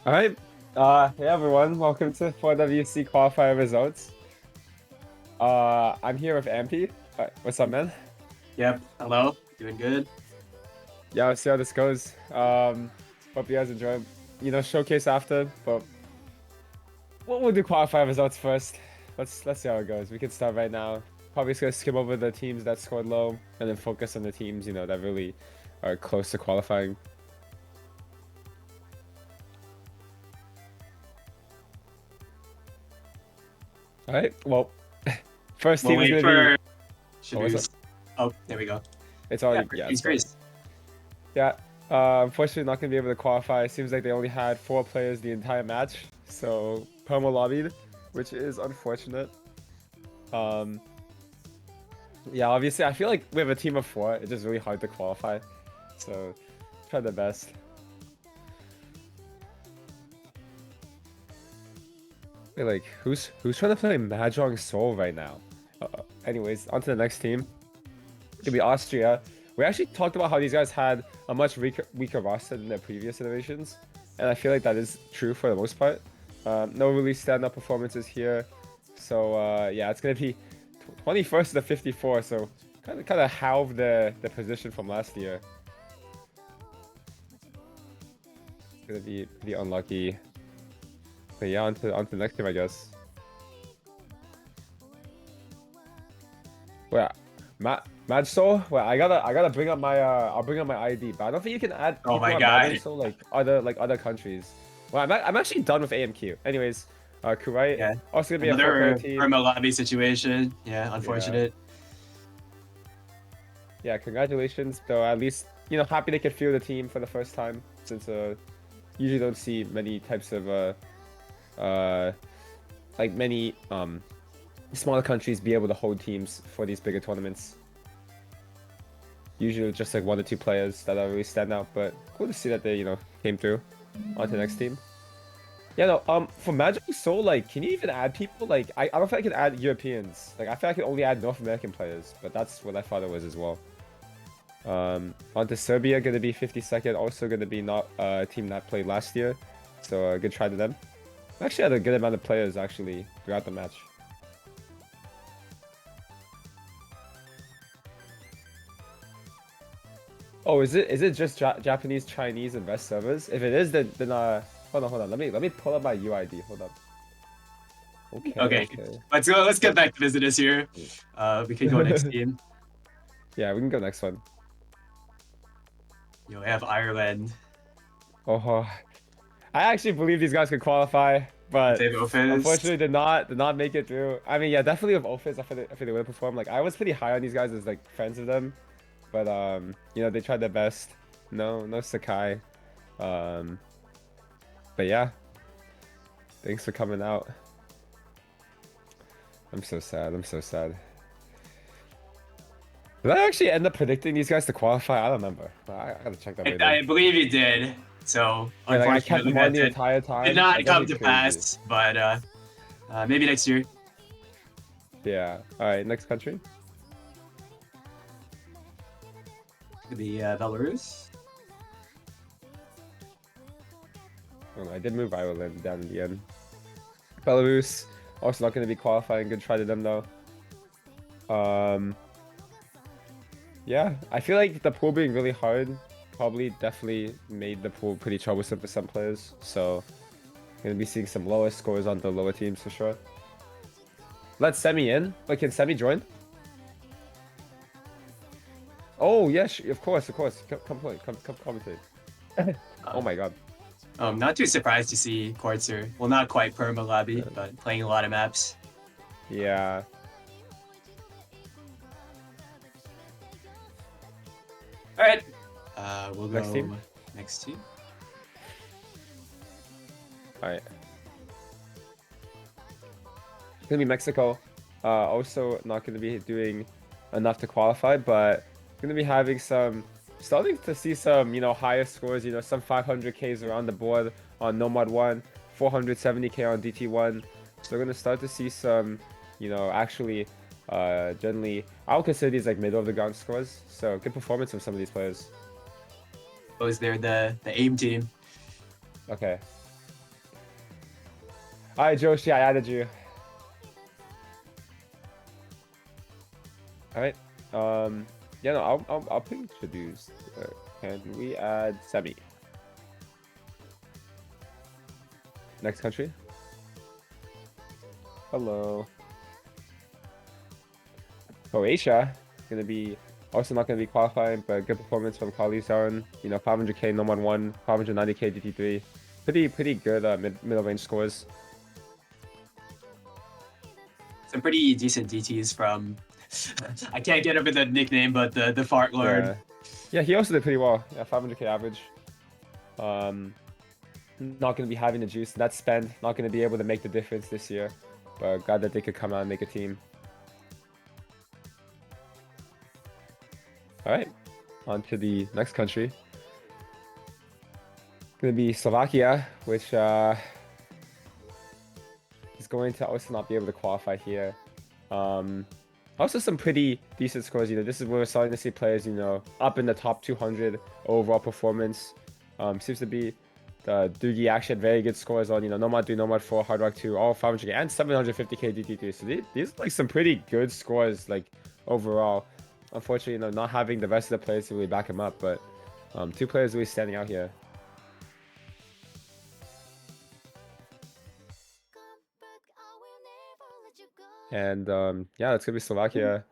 All right. Hey everyone, welcome to 4WC Qualifier results. I'm here with Ampy. What's up, man? Yep. Hello. Doing good. Yeah, let's see how this goes. Hope you guys enjoy, showcase after, but we'll do qualifier results first. Let's see how it goes. We can start right now. Probably just gonna skim over the teams that scored low and then focus on the teams, that really are close to qualifying. All right. Well, first We'll team is wait gonna be. for. Should Oh, we? what's up? Oh, there we go. It's Yeah, already first yeah, things it's going. first. Yeah, unfortunately not going to be able to qualify. It seems like they only had 4 players the entire match, so Perma lobbied, which is unfortunate. Um, yeah, obviously I feel like we have a team of 4, it's just really hard to qualify, so try the best. Wait, like, who's trying to play Mahjong Soul right now? Anyways, on to the next team. It'll be Austria. We actually talked about how these guys had a much weaker roster than their previous iterations, and I feel like that is true for the most part. No really stand-up performances here, so yeah, it's gonna be 21st to 54. So kind of halve the position from last year. It's gonna be pretty unlucky. But yeah, on to the next team, I guess. Well, Mad Soul. Well, I gotta bring up my I'll bring up my ID, but I don't think you can add Oh people my on Mahjong god. Soul like other countries. Well, I'm actually done with AMQ. Anyways, Kuwait Yeah. also gonna be a 4-player Another team. Irma lobby situation. Yeah, Yeah, unfortunate. yeah. Congratulations, though. At least happy they could field the team for the first time since usually don't see many types of uh like many smaller countries be able to hold teams for these bigger tournaments. Usually just like 1 or 2 players that are really stand out, but cool to see that they, came through. On to the next team. Yeah, no, for Magic Soul, like, can you even add people? Like, I don't think I can add Europeans. Like, I feel I can only add North American players, but that's what I thought it was as well. On to Serbia, gonna be 52nd, also gonna be not a team that played last year, so good try to them. Actually had a good amount of players, actually, throughout the match. Oh, is it just Japanese, Chinese, and West servers? If it is, then hold on. Let me pull up my UID. Hold up. Okay, Okay. okay. Let's get back to business here. We can go next team. Yeah, we can go next one. We have Ireland. Oh, I actually believe these guys could qualify, but Dave Office. unfortunately did not make it through. I mean, yeah, definitely with Office, I feel they would have performed. Like I was pretty high on these guys as like friends of them, but they tried their best. No Sakai. Um, but yeah, thanks for coming out. I'm so sad. I'm so sad. Did I actually end up predicting these guys to qualify? I don't remember. I gotta check that later. I believe you did. So Wait, like I kept unfortunately them on that the entire did time? not That's come actually to crazy. pass, but maybe next year. Yeah. All right, next country. Could be Belarus. Oh, no, I did move Ireland down in the end. Belarus also not going to be qualifying. Good try to them though. Yeah, I feel like the pool being really hard probably definitely made the pool pretty troublesome for some players. So, gonna be seeing some lower scores on the lower teams for sure. Let Semi in. Wait, can Semi join? Oh yes, of course. Come play. Come commentate. Oh my god. I'm not too surprised to see Quartzer. Well, not quite perma lobby, but playing a lot of maps. Yeah. All right, we'll Next go team. next team. All right. It's gonna be Mexico. Also not gonna be doing enough to qualify, but gonna be having starting to see some, higher scores. Some 500Ks around the board on Nomad 1, 470K on DT1. So we're gonna start to see some, actually, generally, I would consider these like middle of the ground scores. So good performance from some of these players. Was there the aim team? Okay. Alright, Joshi, I added you. Alright. Yeah, no, I'll introduce. Can we add Semi? Next country. Hello. Croatia. Gonna be also not gonna be qualifying, but good performance from Qualifier. You know, 500k no mod 1, 590k DT3. Pretty good middle range scores. Some pretty decent DTs from. I can't get over the nickname, but the Fart Lord. Yeah, he also did pretty well. Yeah, 500k average. Not going to be having the juice. That spend, not going to be able to make the difference this year. But glad that they could come out and make a team. Alright, on to the next country. Going to be Slovakia, which is going to also not be able to qualify here. Also some pretty decent scores. You know, this is where we're starting to see players, you know, up in the top 200 overall performance. Seems to be the Doogie actually had very good scores on, you know, Nomad 3, Nomad 4, Hard Rock 2, all 500k and 750k DT3. So these are like some pretty good scores, like overall. Unfortunately, you know, not having the rest of the players to really back him up, but two players really standing out here. And yeah, it's gonna be Slovakia.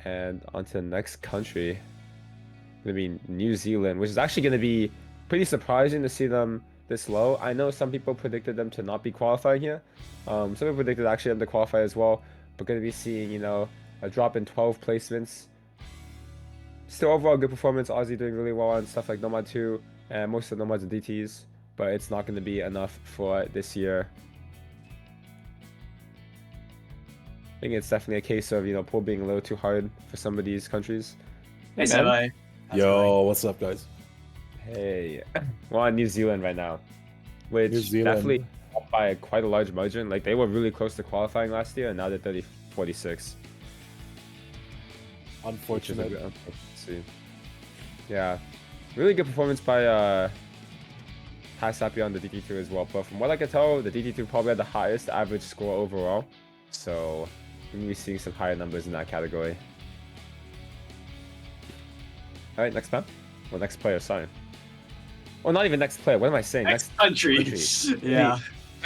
And on to the next country. Gonna be New Zealand, which is actually gonna be pretty surprising to see them this low. I know some people predicted them to not be qualifying here. Some people predicted actually them to qualify as well, but gonna be seeing, you know, a drop in 12 placements. Still overall good performance. Aussie doing really well on stuff like Nomad 2 and most of the Nomads and DTs, but it's not gonna be enough for this year. I think it's definitely a case of, you know, pool being a little too hard for some of these countries. Hey, Semi. Yo, what's up, guys? Hey, we're on New Zealand right now, which definitely up by quite a large margin. Like, they were really close to qualifying last year, and now they're 46. Unfortunate. Yeah, really good performance by Hasapi on the DT2 as well. But from what I can tell, the DT2 probably had the highest average score overall. So we're gonna be seeing some higher numbers in that category. All right, next map. Well, next player, sorry. Oh, not even next player. What am I saying? Next country. Yeah.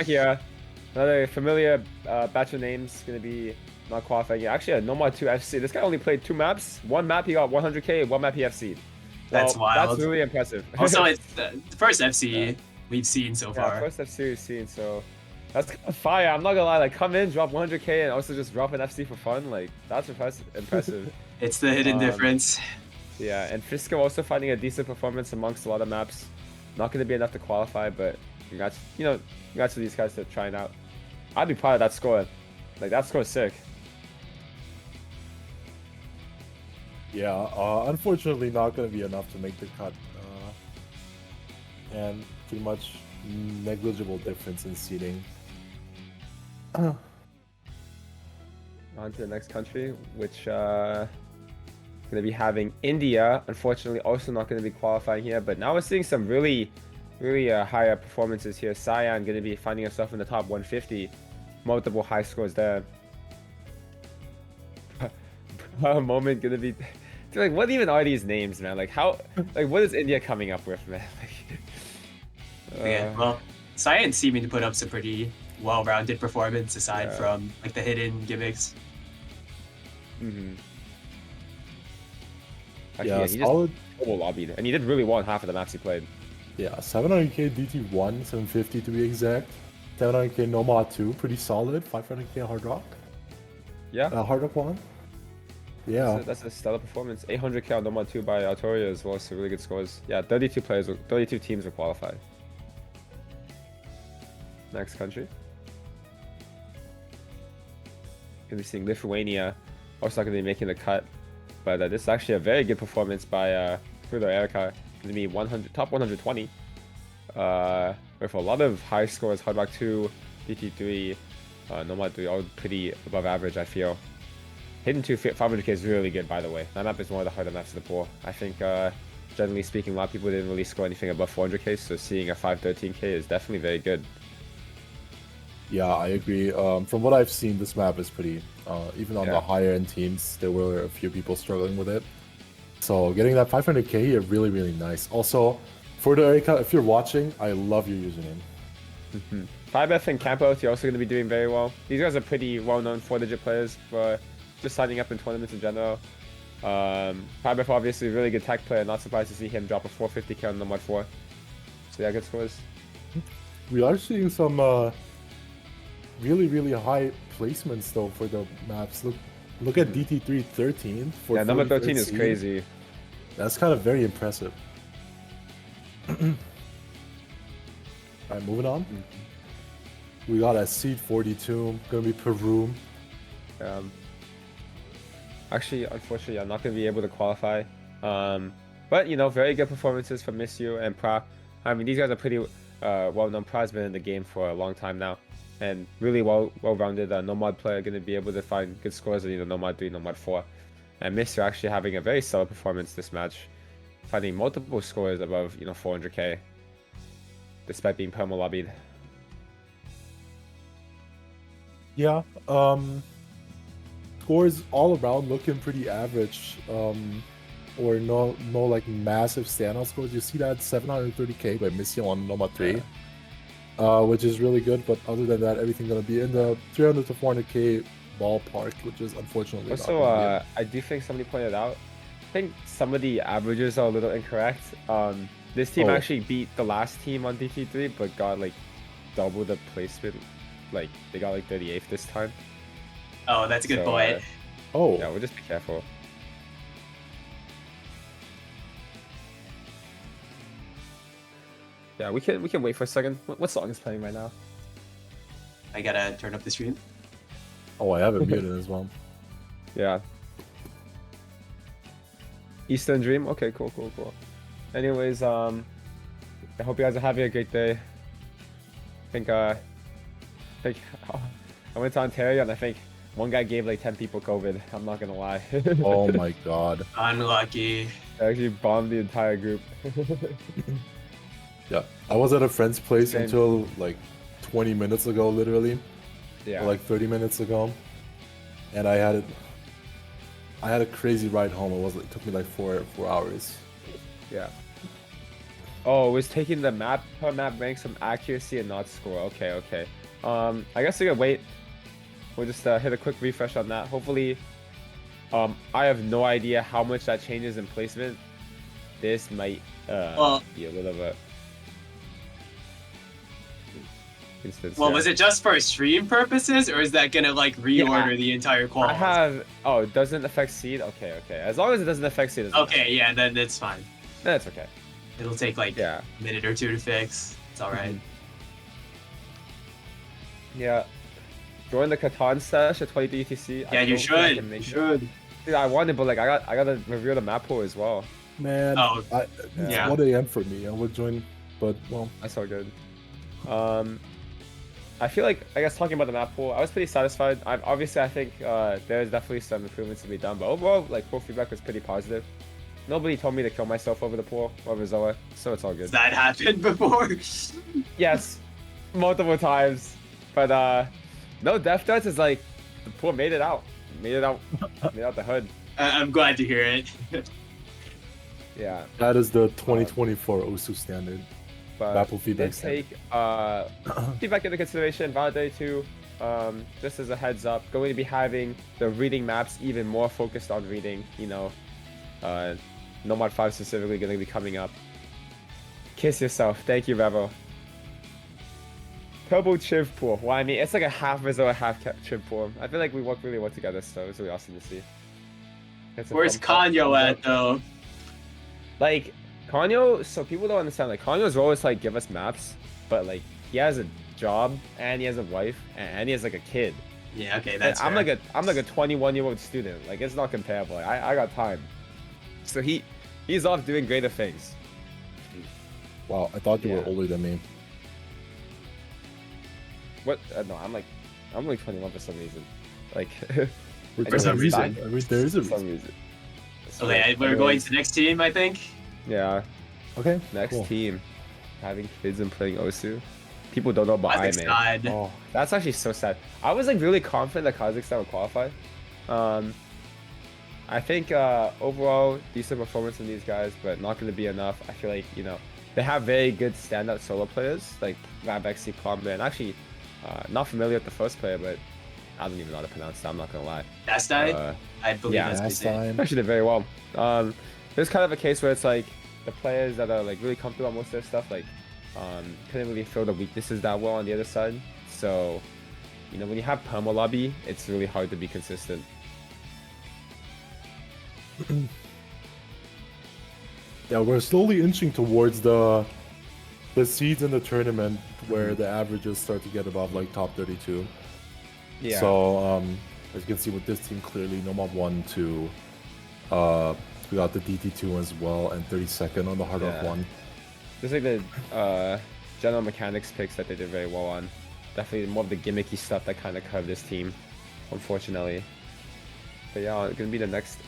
Here, another familiar batch of names. Gonna be not qualifying. Yeah, actually, a Nomad 2 FC. This guy only played 2 maps. One map he got 100k. One map he FC'd. That's wild. That's really impressive. Also, it's the first FC we've seen so far. Yeah, first FC we've seen. So that's kind of fire. I'm not gonna lie. Like, come in, drop 100k, and also just drop an FC for fun. Like, that's impressive. It's the hidden difference. Yeah, and Fisco also finding a decent performance amongst a lot of maps. Not going to be enough to qualify, but congrats, you know, congrats to these guys to trying out. I'd be proud of that score. Like, that score's sick. Yeah, unfortunately not going to be enough to make the cut. And pretty much negligible difference in seeding. On to the next country, which going to be having India. Unfortunately, also not going to be qualifying here, but now we're seeing some really higher performances here. Cyan going to be finding herself in the top 150. Multiple high scores there. Moment going to be... Dude, like, what even are these names, man? Like, how... Like, what is India coming up with, man? Yeah, well, Cyan seeming to put up some pretty well-rounded performance aside from, like, the hidden gimmicks. Mm-hmm. Actually, yeah, he solid. Just lobbied, and he did really well in half of the maps he played. Yeah, 700k DT1, 750 to be exact. 700k Nomad 2, pretty solid. 500k Hard Rock. Yeah. Hard Rock 1. Yeah. That's a stellar performance. 800k on Nomad 2 by Autoria as well, so really good scores. Yeah, 32 teams will qualify. Next country. Gonna be seeing Lithuania. Also not gonna be making the cut. But this is actually a very good performance by Frudo Erica. Gonna be top 120. With a lot of high scores, Hard Rock 2, DT3, Nomad 3, all pretty above average, I feel. Hidden 2 500k is really good, by the way. That map is one of the harder maps in the pool. I think generally speaking, a lot of people didn't really score anything above 400k, so seeing a 513k is definitely very good. Yeah, I agree. From what I've seen, this map is pretty, even on the higher end teams, there were a few people struggling with it. So getting that 500k here, really, really nice. Also, for the Erika, if you're watching, I love your username. 5F and Campo, you're also going to be doing very well. These guys are pretty well-known 4-digit players for just signing up in tournaments in general. 5F obviously a really good tech player. Not surprised to see him drop a 450k on the Mod 4. So yeah, good scores. We are seeing some really, really high placements though for the maps. Look at DT3 13 for yeah, number 13 is crazy. That's kind of very impressive. Alright, moving on. We got a seed 42, gonna be Peru. Actually, unfortunately, I'm not gonna be able to qualify. But you know, very good performances from Miss You and Pra. I mean, these guys are pretty well-known. Pra's been in the game for a long time now, and really well-rounded no-mod player, gonna be able to find good scores in no mod 3, no mod 4. And Miss You actually having a very solid performance this match, finding multiple scores above 400k, despite being perma-lobbied. Yeah, scores all around looking pretty average, or no like massive standout scores. You see that 730k by Missy on Noma 3, which is really good. But other than that, everything gonna be in the 300 to 400k ballpark, which is unfortunately also not I do think somebody pointed out, I think some of the averages are a little incorrect. This team actually beat the last team on DT3, but got like double the placement. Like they got like 38th this time. Oh, that's a good point. Yeah, we'll just be careful. Yeah, we can wait for a second. What song is playing right now? I gotta turn up the stream. Oh, I have it muted as well. Yeah. Eastern Dream. Okay, cool. Anyways, I hope you guys are having a great day. I went to Ontario and I think one guy gave like 10 people COVID. I'm not gonna lie. Oh my god. Unlucky. I actually bombed the entire group. Yeah, I was at a friend's place until like 20 minutes ago, literally. Yeah. Or like 30 minutes ago, and I had a crazy ride home. It took me like four hours. Yeah. Oh, it was taking the map per map ranks from accuracy and not score. Okay. I guess we gotta wait. We'll just hit a quick refresh on that. Hopefully, I have no idea how much that changes in placement. This might be a little bit. Well, was it just for stream purposes, or is that gonna like reorder the entire qual? It doesn't affect seed. Okay. As long as it doesn't affect seed. Okay, yeah, then it's fine. That's okay. It'll take like a minute or two to fix. It's all right. Yeah. Join the Catan stash at 20 BTC. Yeah, you should. Dude, I wanted, but like I gotta review the map pool as well. Man, it's 1 AM for me. I would join, but well, that's all good. I feel like, I guess talking about the map pool, I was pretty satisfied. Obviously I think there's definitely some improvements to be done, but overall, like pool feedback was pretty positive. Nobody told me to kill myself over the pool over Zoa, so it's all good. That happened before. Yes, multiple times, but no death threats is like the pool made it out the hood. I'm glad to hear it. Yeah, that is the 2024 OSU standard. But feedback take feedback into consideration. Validate 2, just as a heads up, going to be having the reading maps even more focused on reading. Nomad 5 specifically going to be coming up. Kiss yourself. Thank you, Revo. Turbo Chiv pool. Well, I mean, it's like a half Rizzo, half Chiv pool. I feel like we work really well together, so it's really awesome to see. Where's Kanyo at, though? Like, Kanyo, so people don't understand, like, Kanyo's role is to, like, give us maps, but, like, he has a job, and he has a wife, and he has, like, a kid. Yeah, okay, that's I'm like a 21-year-old student. Like, it's not comparable. Like, I got time. So he's off doing greater things. Wow, I thought you were older than me. What? No, I'm like 21 for some reason. Like, for some reason. I mean, there is a reason. Okay, we're going to the next team, I think. Yeah. Okay. Next cool. team. Having kids and playing Osu. People don't know about Aime. Kazakhstan. Oh, that's actually so sad. I was like really confident that Kazakhstan would qualify. I think overall decent performance from these guys, but not going to be enough. I feel like, you know, they have very good standout solo players like Lavexi, Plombe, and actually not familiar with the first player, but I don't even know how to pronounce that. I'm not going to lie. Dastai? I believe yeah, that's his name. Last Actually did very well. There's kind of a case where it's like the players that are like really comfortable on most of their stuff, like couldn't really feel the weaknesses that well on the other side. So, you know, when you have perma lobby, it's really hard to be consistent. Yeah, we're slowly inching towards the seeds in the tournament where the averages start to get above like top 32. Yeah. So as you can see with this team, clearly Nomad 1, 2. We got the DT2 as well, and 32nd on the Hard Rock 1. Just like the general mechanics picks that they did very well on. Definitely more of the gimmicky stuff that kind of curved this team, unfortunately. But yeah, it's gonna be the next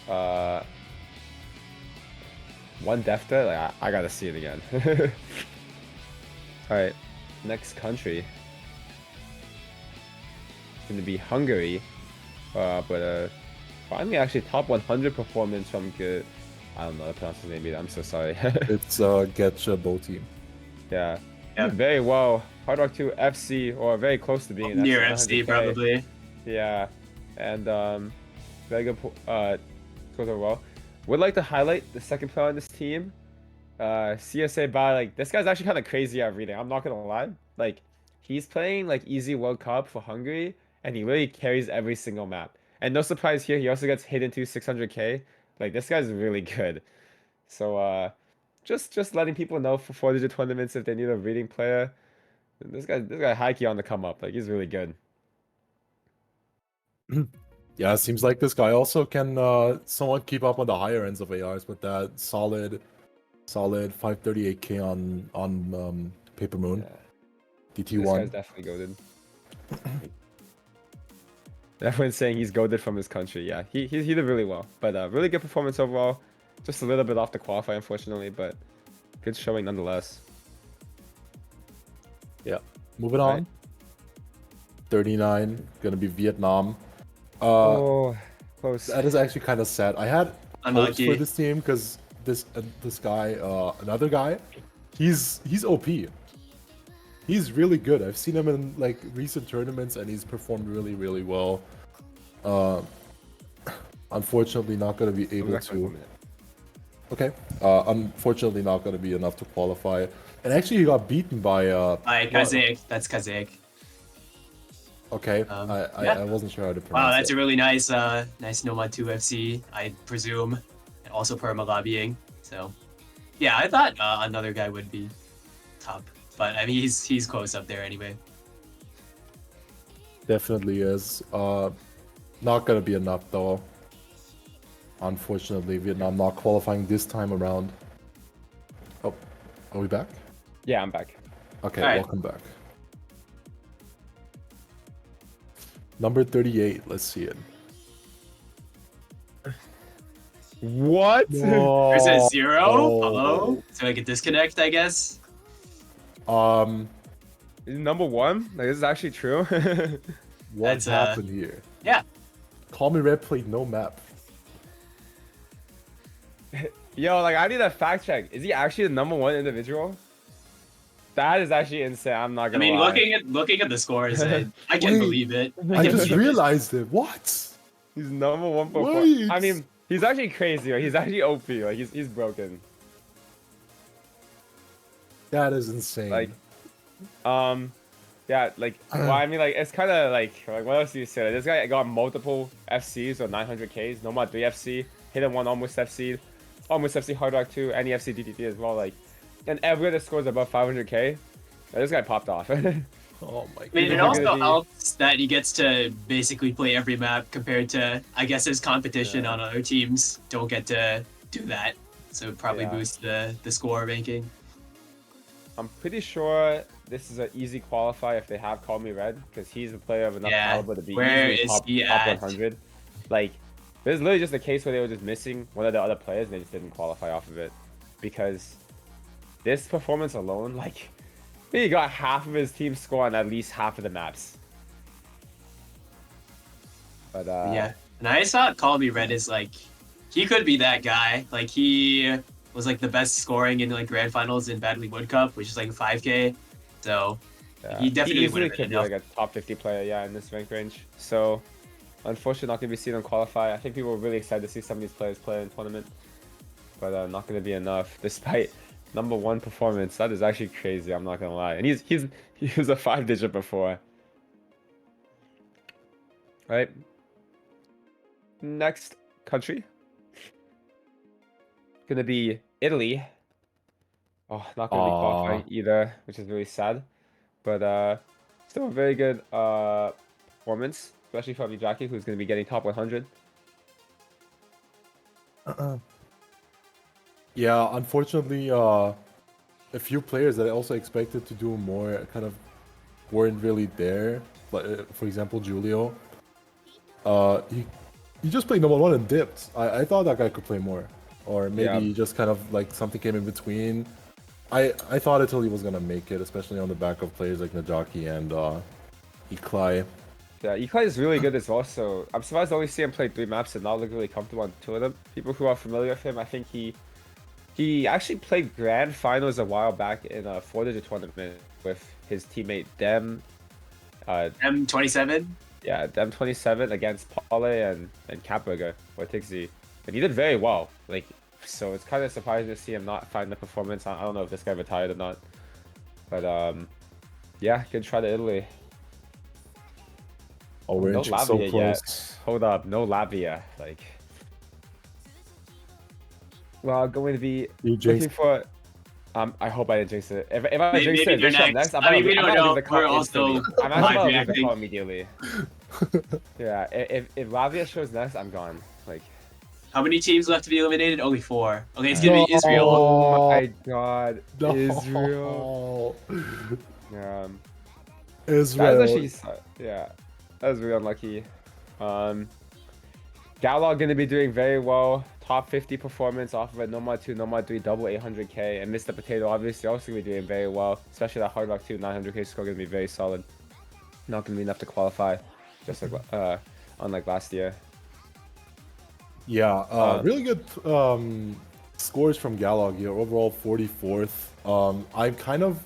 one Defta. Like I gotta see it again. All right, next country. Gonna be Hungary, but finally actually top 100 performance from good. I don't know how to pronounce his name either. I'm so sorry. It's Getcha Bow team. Yeah. Yep. Very well. Hard Rock 2 FC, or very close to being an Near FC, FC, probably. Yeah. And very good scores overall. Would like to highlight the second player on this team. CSA by like this guy's actually kind of crazy at reading. I'm not gonna lie. Like he's playing like easy World Cup for Hungary, and he really carries every single map. And no surprise here, he also gets hit into 600k. Like this guy's really good. So just letting people know for 4-digit tournaments if they need a reading player. This guy high key on the come up. Like he's really good. Yeah, it seems like this guy also can somewhat keep up on the higher ends of ARs with that solid 538k on Paper Moon. Yeah. DT1. This guy's definitely goated. Everyone's saying he's goated from his country. Yeah, he did really well. But really good performance overall. Just a little bit off the qualify, unfortunately, but good showing nonetheless. Yeah. Moving on. Right. 39, gonna be Vietnam. Oh, close. That is actually kind of sad. I had hopes Unlucky. for this team because this guy, another guy, he's OP. He's really good. I've seen him in like recent tournaments, and he's performed really, really well. Unfortunately, not gonna be able to. Okay. Unfortunately, not gonna be enough to qualify. And actually, he got beaten by Kazakh. That's Kazakh. Okay. Yeah. I wasn't sure how to pronounce Wow, that's it. a really nice nice Nomad 2 FC, I presume. And also perma lobbying. So yeah, I thought another guy would be top. But I mean he's close up there anyway. Definitely is. Not gonna be enough though. Unfortunately, Vietnam not qualifying this time around. Oh, are we back? Yeah, I'm back. Okay, All right. welcome back. Number 38, let's see it. What? Whoa. There's a 0? Oh. Hello? So like a disconnect, I guess? Is he number 1? Like this is actually true. What That's, happened here? Yeah. Call Me Red played no map. Yo, like I need a fact check. Is he actually the number 1 individual? That is actually insane. I'm not I gonna mean lie. looking at the scores, I can't Wait. believe it. I just realized it. What? He's number 1 for. Wait. I mean, he's actually crazy. Right? He's actually OP. Like he's broken. That is insane. Like, yeah, like, well, I mean, like, it's kind of like what else do you say? Like, this guy got multiple FCs or 900Ks, Nomad 3 FC, hit him 1 almost FC Hard Rock 2, and the FC DTT as well. Like, and every other scores above 500K. This guy popped off. oh my I mean, god. it also helps that he gets to basically play every map compared to, I guess, his competition on other teams don't get to do that. So it probably Yeah. boosts the score ranking. I'm pretty sure this is an easy qualify if they have Call Me Red, because he's a player of enough Yeah. caliber to be Where easily is top he at? 100. Like, there's literally just a case where they were just missing one of the other players and they just didn't qualify off of it. because this performance alone, like, he got half of his team score on at least half of the maps. But Yeah, and I saw Call Me Red is like, he could be that guy. Like he was like the best scoring in like grand finals in Battle League Wood Cup, which is like 5K. So yeah, he definitely would easily have been could be enough. like a top 50 player, yeah, in this rank range. So unfortunately, not gonna be seen on Qualifier. I think people were really excited to see some of these players play in tournament, but not gonna be enough despite #1 performance. That is actually crazy. I'm not gonna lie, and he was a 5-digit before. Right. Next country gonna be Italy. Oh, not gonna be qualifying either, which is really sad. But still a very good performance, especially from Jackie, who's gonna be getting top 100. Yeah, unfortunately, a few players that I also expected to do more kind of weren't really there. But for example, Julio, he just played #1 and dipped. I thought that guy could play more, or maybe Yeah. just kind of like something came in between. I thought Italy was gonna make it, especially on the back of players like Najaki and Iklai. Yeah, Ikai is really good as well, so I'm surprised to only see him play 3 maps and not look really comfortable on 2 of them. People who are familiar with him, I think he actually played grand finals a while back in a 4-digit tournament with his teammate Dem. M27. Yeah, Dem27 against Pale and Catburger or Tixie. And he did very well. Like, so it's kind of surprising to see him not find the performance. I don't know if this guy retired or not. But yeah, good try to Italy. Oh, we're No inching so Lavia yet. close. Hold up, no Lavia. Like, well, going to be You looking jinxed. for. I hope I didn't jinx it. If I Maybe jinx it, they're this shot next. next, I'm I mean, gonna we don't leave know. the call We're also instantly. I'm actually gonna leave the reacting. call immediately. Yeah, if Lavia shows next, I'm gone. Like, How many teams left to be eliminated? Only 4. Okay, it's gonna be No. Israel. oh my god, No. Israel. That Israel. is actually, yeah, that was really unlucky. Galog gonna be doing very well. Top 50 performance off of a Nomad 2, Nomad 3, double 800k, and Mr. Potato obviously also gonna be doing very well. Especially that Hard Rock 2 900k score gonna be very solid. Not gonna be enough to qualify, just like unlike last year. Yeah, really good scores from Galog here. Overall, 44th. I'm kind of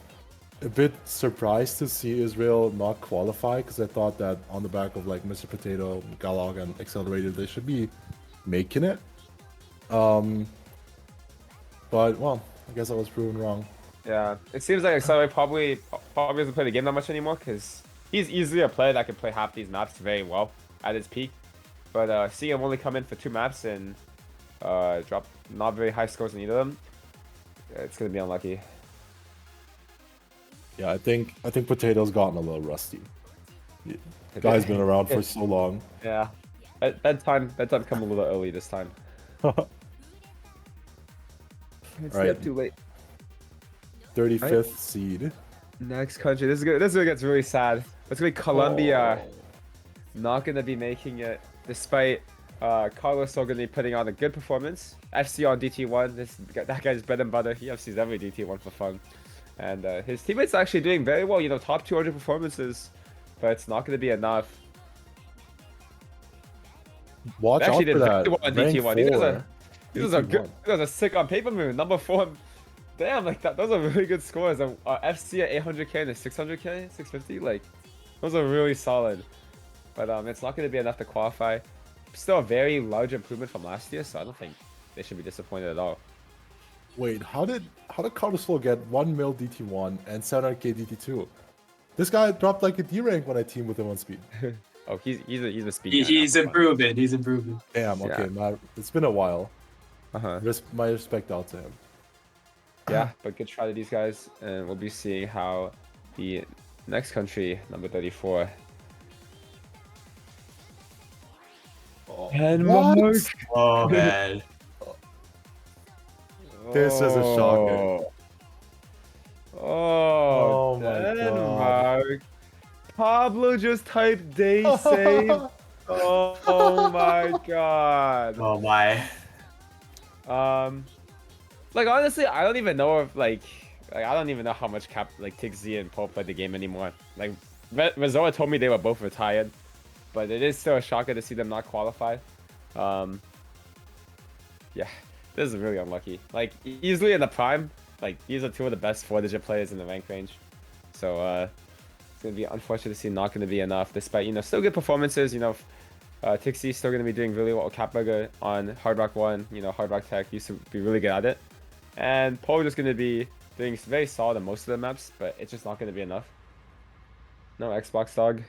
a bit surprised to see Israel not qualify because I thought that on the back of like Mr. Potato, Galog, and Accelerated, they should be making it. But well, I guess I was proven wrong. Yeah, it seems like Accelerate probably doesn't play the game that much anymore because he's easily a player that can play half these maps very well at his peak. But seeing him only come in for 2 maps and drop not very high scores in either of them, it's gonna be unlucky. Yeah, I think Potato's gotten a little rusty. The guy's been around for so long. Yeah, bedtime come a little early this time. It's Right. yet too late. 35th seed. Next country. This is where it gets really sad. It's gonna be Colombia. Not gonna be making it, despite Carlos still gonna be putting on a good performance. FC on DT1. That guy's bread and butter. He FC's every DT1 for fun, and his teammates are actually doing very well. You know, top 200 performances, but it's not gonna be enough. Watch They out actually for did that. very well on Rank DT1. 4. These are a sick on paper move. #4. Damn, like that. Those are really good scores. FC at 800k and a 600k, 650. Like, those are really solid. But it's not going to be enough to qualify. Still a very large improvement from last year, so I don't think they should be disappointed at all. Wait, how did Carlos get 1 mil DT1 and 700k DT2? This guy dropped like a D rank when I teamed with him on speed. Oh, he's a speed guy now He's for fun. improving. He's improving. Damn. Okay, Yeah. now it's been a while. Uh-huh. My respect out to him. Yeah, but good try to these guys, and we'll be seeing how the next country, number 34. What? Oh man. This is a shocker. Oh, my God. Denmark. Pablo just typed day save. Oh my god. Oh my. Like honestly, I don't even know if like I don't even know how much TixZ and Paul play the game anymore. Like Mazoa told me they were both retired, but it is still a shocker to see them not qualify. Yeah, this is really unlucky. Like easily in the prime, like these are two of the best 4-digit players in the rank range. So it's gonna be unfortunate to see not gonna be enough, despite still good performances. Tixie still gonna be doing really well with Capburger on Hard Rock 1. Hard Rock Tech used to be really good at it. And Poe just going to be doing very solid on most of the maps, but it's just not going to be enough. No Xbox dog.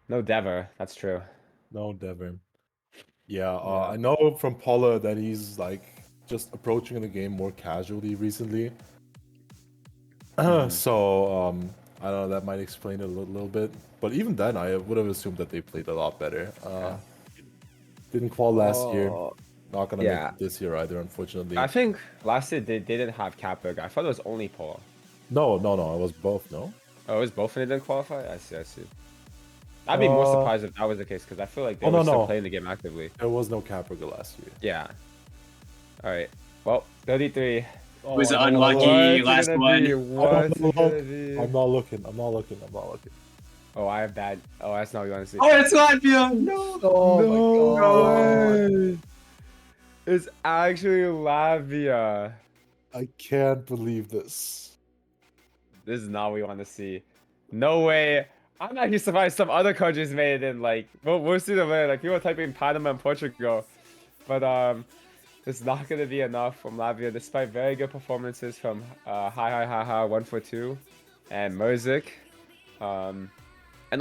No Dever. That's true. No, Devin. Yeah, Yeah. I know from Paula that he's like just approaching the game more casually recently. So I don't know, that might explain it a little bit. But even then, I would have assumed that they played a lot better. Didn't qual last year. Not gonna make it this year either, unfortunately. I think last year they didn't have Capburg. I thought it was only Paul. No, it was both. No. Oh, it was both and they didn't qualify. I see. I'd be more surprised if that was the case because I feel like they were still playing the game actively. There was no Capburg last year. Yeah. All right. Well, 33. It was unlucky last one. I'm not looking. Oh, I have bad. Oh, that's not what you want to see. Oh, it's Latvia! No! Oh my god. It's actually Latvia. I can't believe this. This is not what we want to see. No way. I'm actually surprised some other countries made it in. Like, we'll see them later. Like, people are typing Panama and Portugal. But, it's not going to be enough from Latvia, despite very good performances from Hi 142 and Merzik. And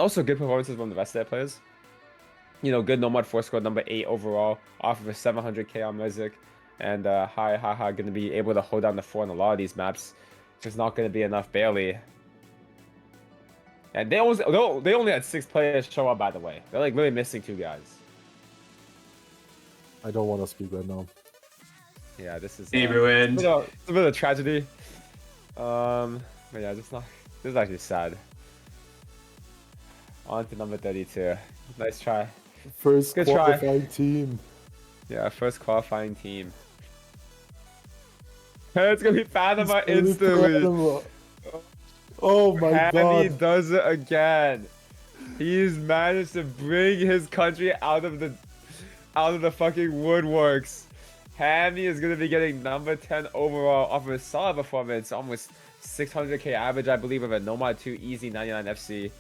also good performances from the rest of their players. Good Nomad 4 score, number 8 overall, off of a 700k on Merzik. And Hi going to be able to hold down the 4 on a lot of these maps. Just not going to be enough, barely. And they only had 6 players show up, by the way. They're like really missing 2 guys. I don't want to speak right now. Yeah, this is ruined. It's a bit of a tragedy. But yeah, this is actually sad. On to number 32. Nice try. First Good qualifying team. Yeah, first qualifying team. It's gonna be Panama instantly. Oh my god. Hammy does it again. He's managed to bring his country out of the fucking woodworks. Hammy is gonna be getting number 10 overall off of a solid performance, almost 600k average, I believe, of a Nomad 2 easy 99 FC.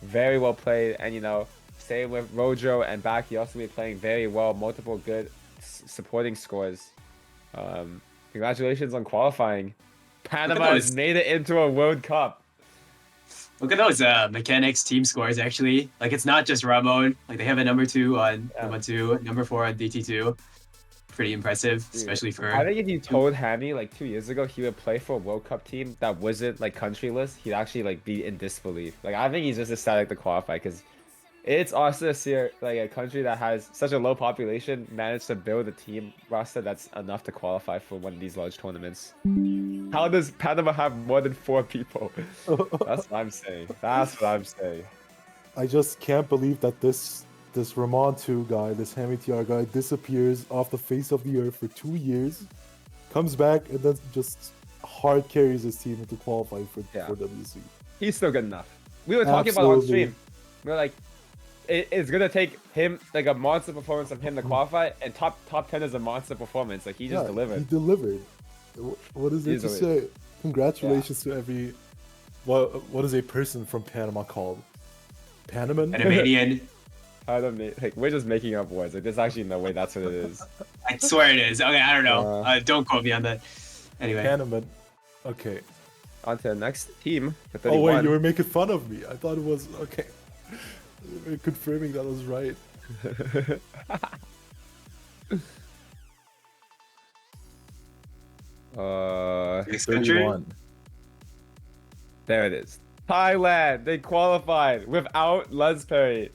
Very well played, and same with Rojo and back. He also be playing very well, multiple good supporting scores. Congratulations on qualifying. Panama has made it into a World Cup. Look at those mechanics team scores, actually. Like, it's not just Ramon. Like, they have a number 2 on number 2, number 4 on DT2. Pretty impressive, especially for... I think if you told Hammy like 2 years ago he would play for a World Cup team that wasn't like countryless, he'd actually like be in disbelief. Like, I think he's just ecstatic to qualify because it's awesome to see like a country that has such a low population manage to build a team roster that's enough to qualify for one of these large tournaments. How does Panama have more than 4 people? That's what I'm saying. I just can't believe that this Ramon 2 guy, this Hammy TR guy, disappears off the face of the earth for 2 years, comes back, and then just hard carries his team into qualifying for WC. He's still good enough. We were talking about on stream. We were like, it's gonna take him like a monster performance of him to qualify, and top 10 is a monster performance. Like, he just delivered. He delivered. What is it to say? Congratulations to every what is a person from Panama called? Panamanian. Like, we're just making up words. Like, there's actually no way that's what it is. I swear it is. Okay, I don't know. Don't quote me on that. Anyway. Panaman. Okay. On to the next team. Oh wait, you were making fun of me. I thought it was okay. We're confirming that was right. Next country. 31. There it is. Thailand. They qualified without Lesperry.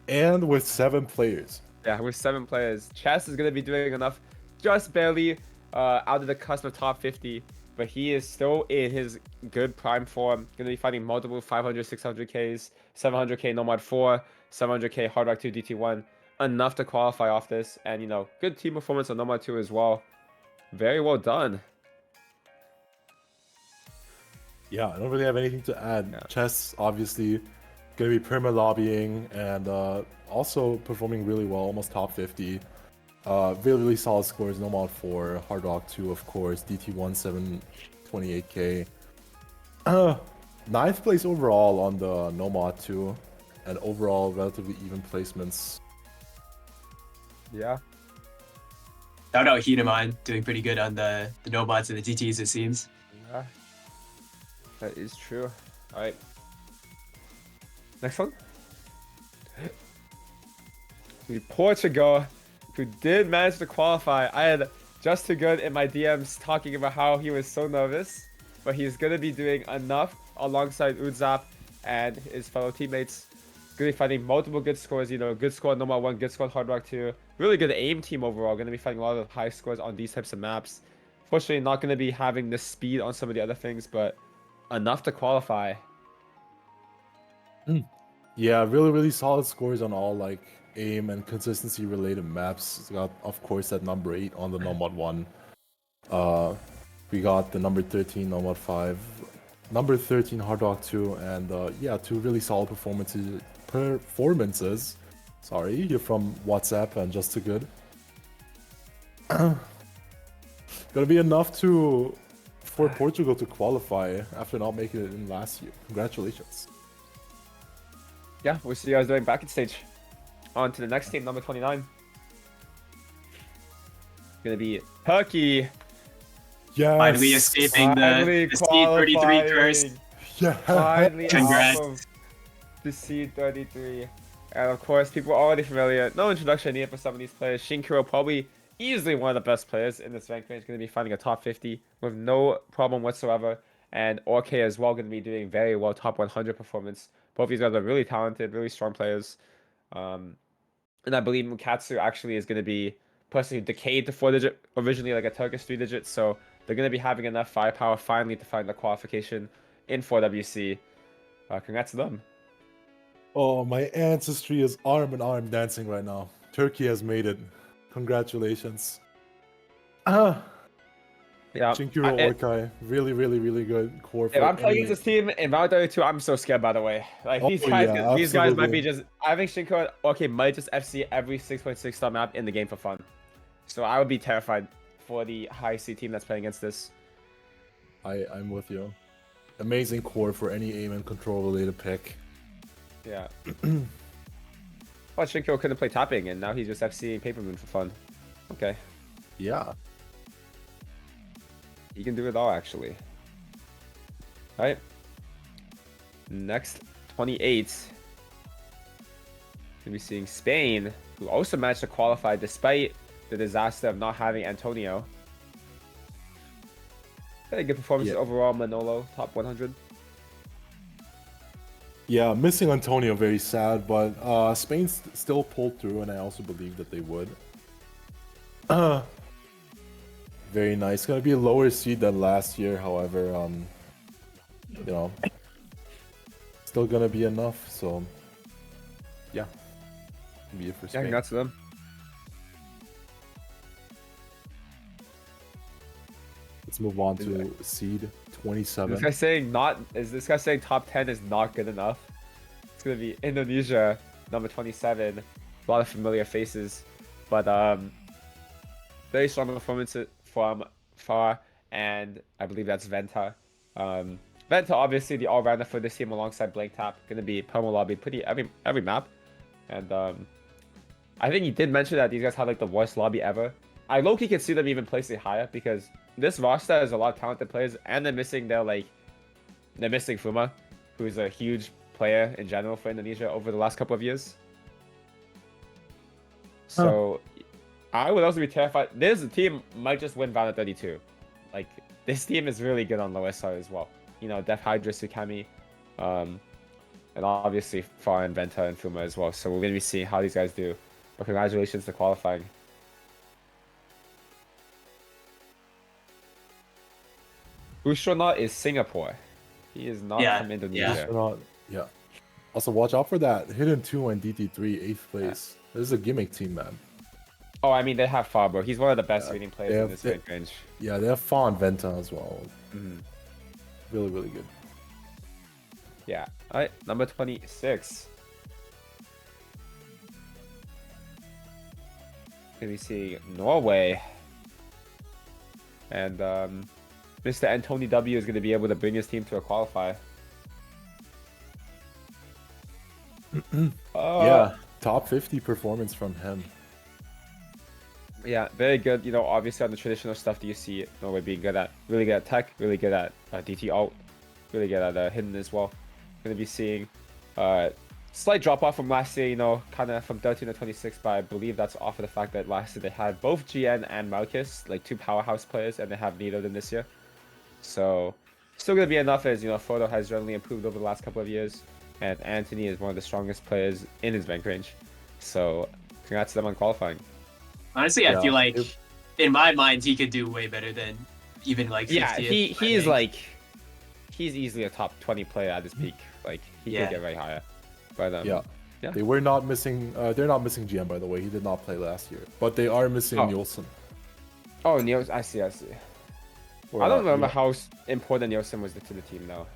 And with 7 players. Yeah, with 7 players. Chess is going to be doing enough, just barely out of the cusp of top 50. But he is still in his good prime form. Going to be fighting multiple 500, 600Ks, 700K Nomad 4, 700K Hard Rock 2 DT1. enough to qualify off this. And, you know, good team performance on Nomad 2 as well. Very well done. Yeah, I don't really have anything to add. Yeah. Chess, obviously, going to be perma-lobbying and also performing really well, almost top 50. Really solid scores, Nomad 4, Hard Rock 2, of course, DT1728K. Ninth place overall on the Nomad 2, and overall relatively even placements. Yeah. Shout out Hideman, doing pretty good on the Nobots and the DTs, it seems. Yeah. That is true. All right. Next one. Portugal, who did manage to qualify. I had Just Too Good in my DMs talking about how he was so nervous, but he's going to be doing enough alongside Udzap and his fellow teammates. Going to be finding multiple good scores, you know, good score Nomad 1, good score Hard Rock 2. Really good aim team overall. Going to be finding a lot of high scores on these types of maps. Fortunately, not going to be having the speed on some of the other things, but enough to qualify. Yeah, really solid scores on all like aim and consistency related maps. It's got, of course, that number 8 on the Nomad 1. We got the number 13 Nomad 5, number 13 Hard Rock 2, and yeah, 2 really solid performances. Sorry, here from WhatsApp and Just Too Good. Gonna be enough for Portugal to qualify after not making it in last year. Congratulations. Yeah, we'll see you guys doing bracket stage. On to the next team, number 29. Gonna be Turkey. Yes. Finally escaping Finally the C33 curse. Yeah. Finally Congrats. off of the C33. And of course, people are already familiar. No introduction needed for some of these players. Shinkiro, probably easily one of the best players in this rank range. Going to be finding a top 50 with no problem whatsoever. And Ork as well going to be doing very well, top 100 performance. Both of these guys are really talented, really strong players. And I believe Mukatsu actually is going to be a person who decayed to 4-digit, originally like a Turkish 3-digit. So they're going to be having enough firepower finally to find the qualification in 4WC. Congrats to them. Oh, my ancestry is arm in arm dancing right now. Turkey has made it. Congratulations. Yeah. Shinkiro Orkai, really good core. If I'm playing against this team in Round 32, I'm so scared, by the way. Like, these guys might be just... I think Shinkiro Orkai might just FC every 6.6 star map in the game for fun. So I would be terrified for the high C team that's playing against this. I'm with you. Amazing core for any aim and control related pick. Yeah. Well, Shinkiro couldn't play topping, and now he's just FCing Paper Moon for fun. Okay. Yeah. He can do it all, actually. Alright. Next, 28. Gonna be seeing Spain, who also managed to qualify despite the disaster of not having Antonio. Very good performance overall, Manolo, top 100. Yeah, missing Antonio, very sad, but Spain still pulled through, and I also believe that they would. Very nice. Gonna be a lower seed than last year, however, you know, still gonna be enough. So, yeah, be it for Spain. Yeah, congrats to them. Let's move on to seed 27. This guy's saying this guy saying top 10 is not good enough? It's gonna be Indonesia, number 27. A lot of familiar faces, but very strong performances from Far, and I believe that's Venta. Venta, obviously the all-rounder for this team alongside Blank Tap, gonna be perma lobby pretty every map, and I think he did mention that these guys have like the worst lobby ever. I low-key can see them even placing higher because this roster has a lot of talented players, and they're missing Fuma, who's a huge player in general for Indonesia over the last couple of years. So I would also be terrified. This team might just win Valor 32. Like, this team is really good on low SR as well. You know, Def Hydra, Sukami, and obviously Far and Venta and Fuma as well. So we're going to be seeing how these guys do. But congratulations to qualifying. Ustronaut is Singapore. He is not from Indonesia. Yeah. Also, watch out for that. Hidden 2 and DT3, 8th place. This is a gimmick team, man. Oh, I mean, they have Fa, bro. He's one of the best Yeah, reading they players in have- this they- rank range. Yeah, they have Fa and Venta as well. Mhm. Really, really good. Yeah. All right, number 26. Gonna be seeing Norway. And Mr. Antony W is gonna be able to bring his team to a qualifier. Yeah, top 50 performance from him. Yeah, very good. You know, obviously on the traditional stuff that you see Norway being good at. Really good at tech, really good at DT ult, really good at hidden as well. Gonna be seeing slight drop off from last year, you know, kind of from 13 to 26, but I believe that's off of the fact that last year they had both GN and Marcus, like two powerhouse players, and they have neither of them this year. So, still gonna be enough as, you know, Photo has generally improved over the last couple of years, and Anthony is one of the strongest players in his rank range. So, congrats to them on qualifying. Honestly, Yeah, I feel like, it- in my mind, he could do way better than even like 50th. Yeah, he I is think. like, he's easily a top 20 player at his peak. Like, he Yeah. could get very higher. But Yeah. Yeah. They were not missing. They're not missing GM, by the way. He did not play last year, but they are missing Oh. Nielsen. Oh, Nielsen, I see. I Or, don't remember yeah. how important Nielsen was to the team now.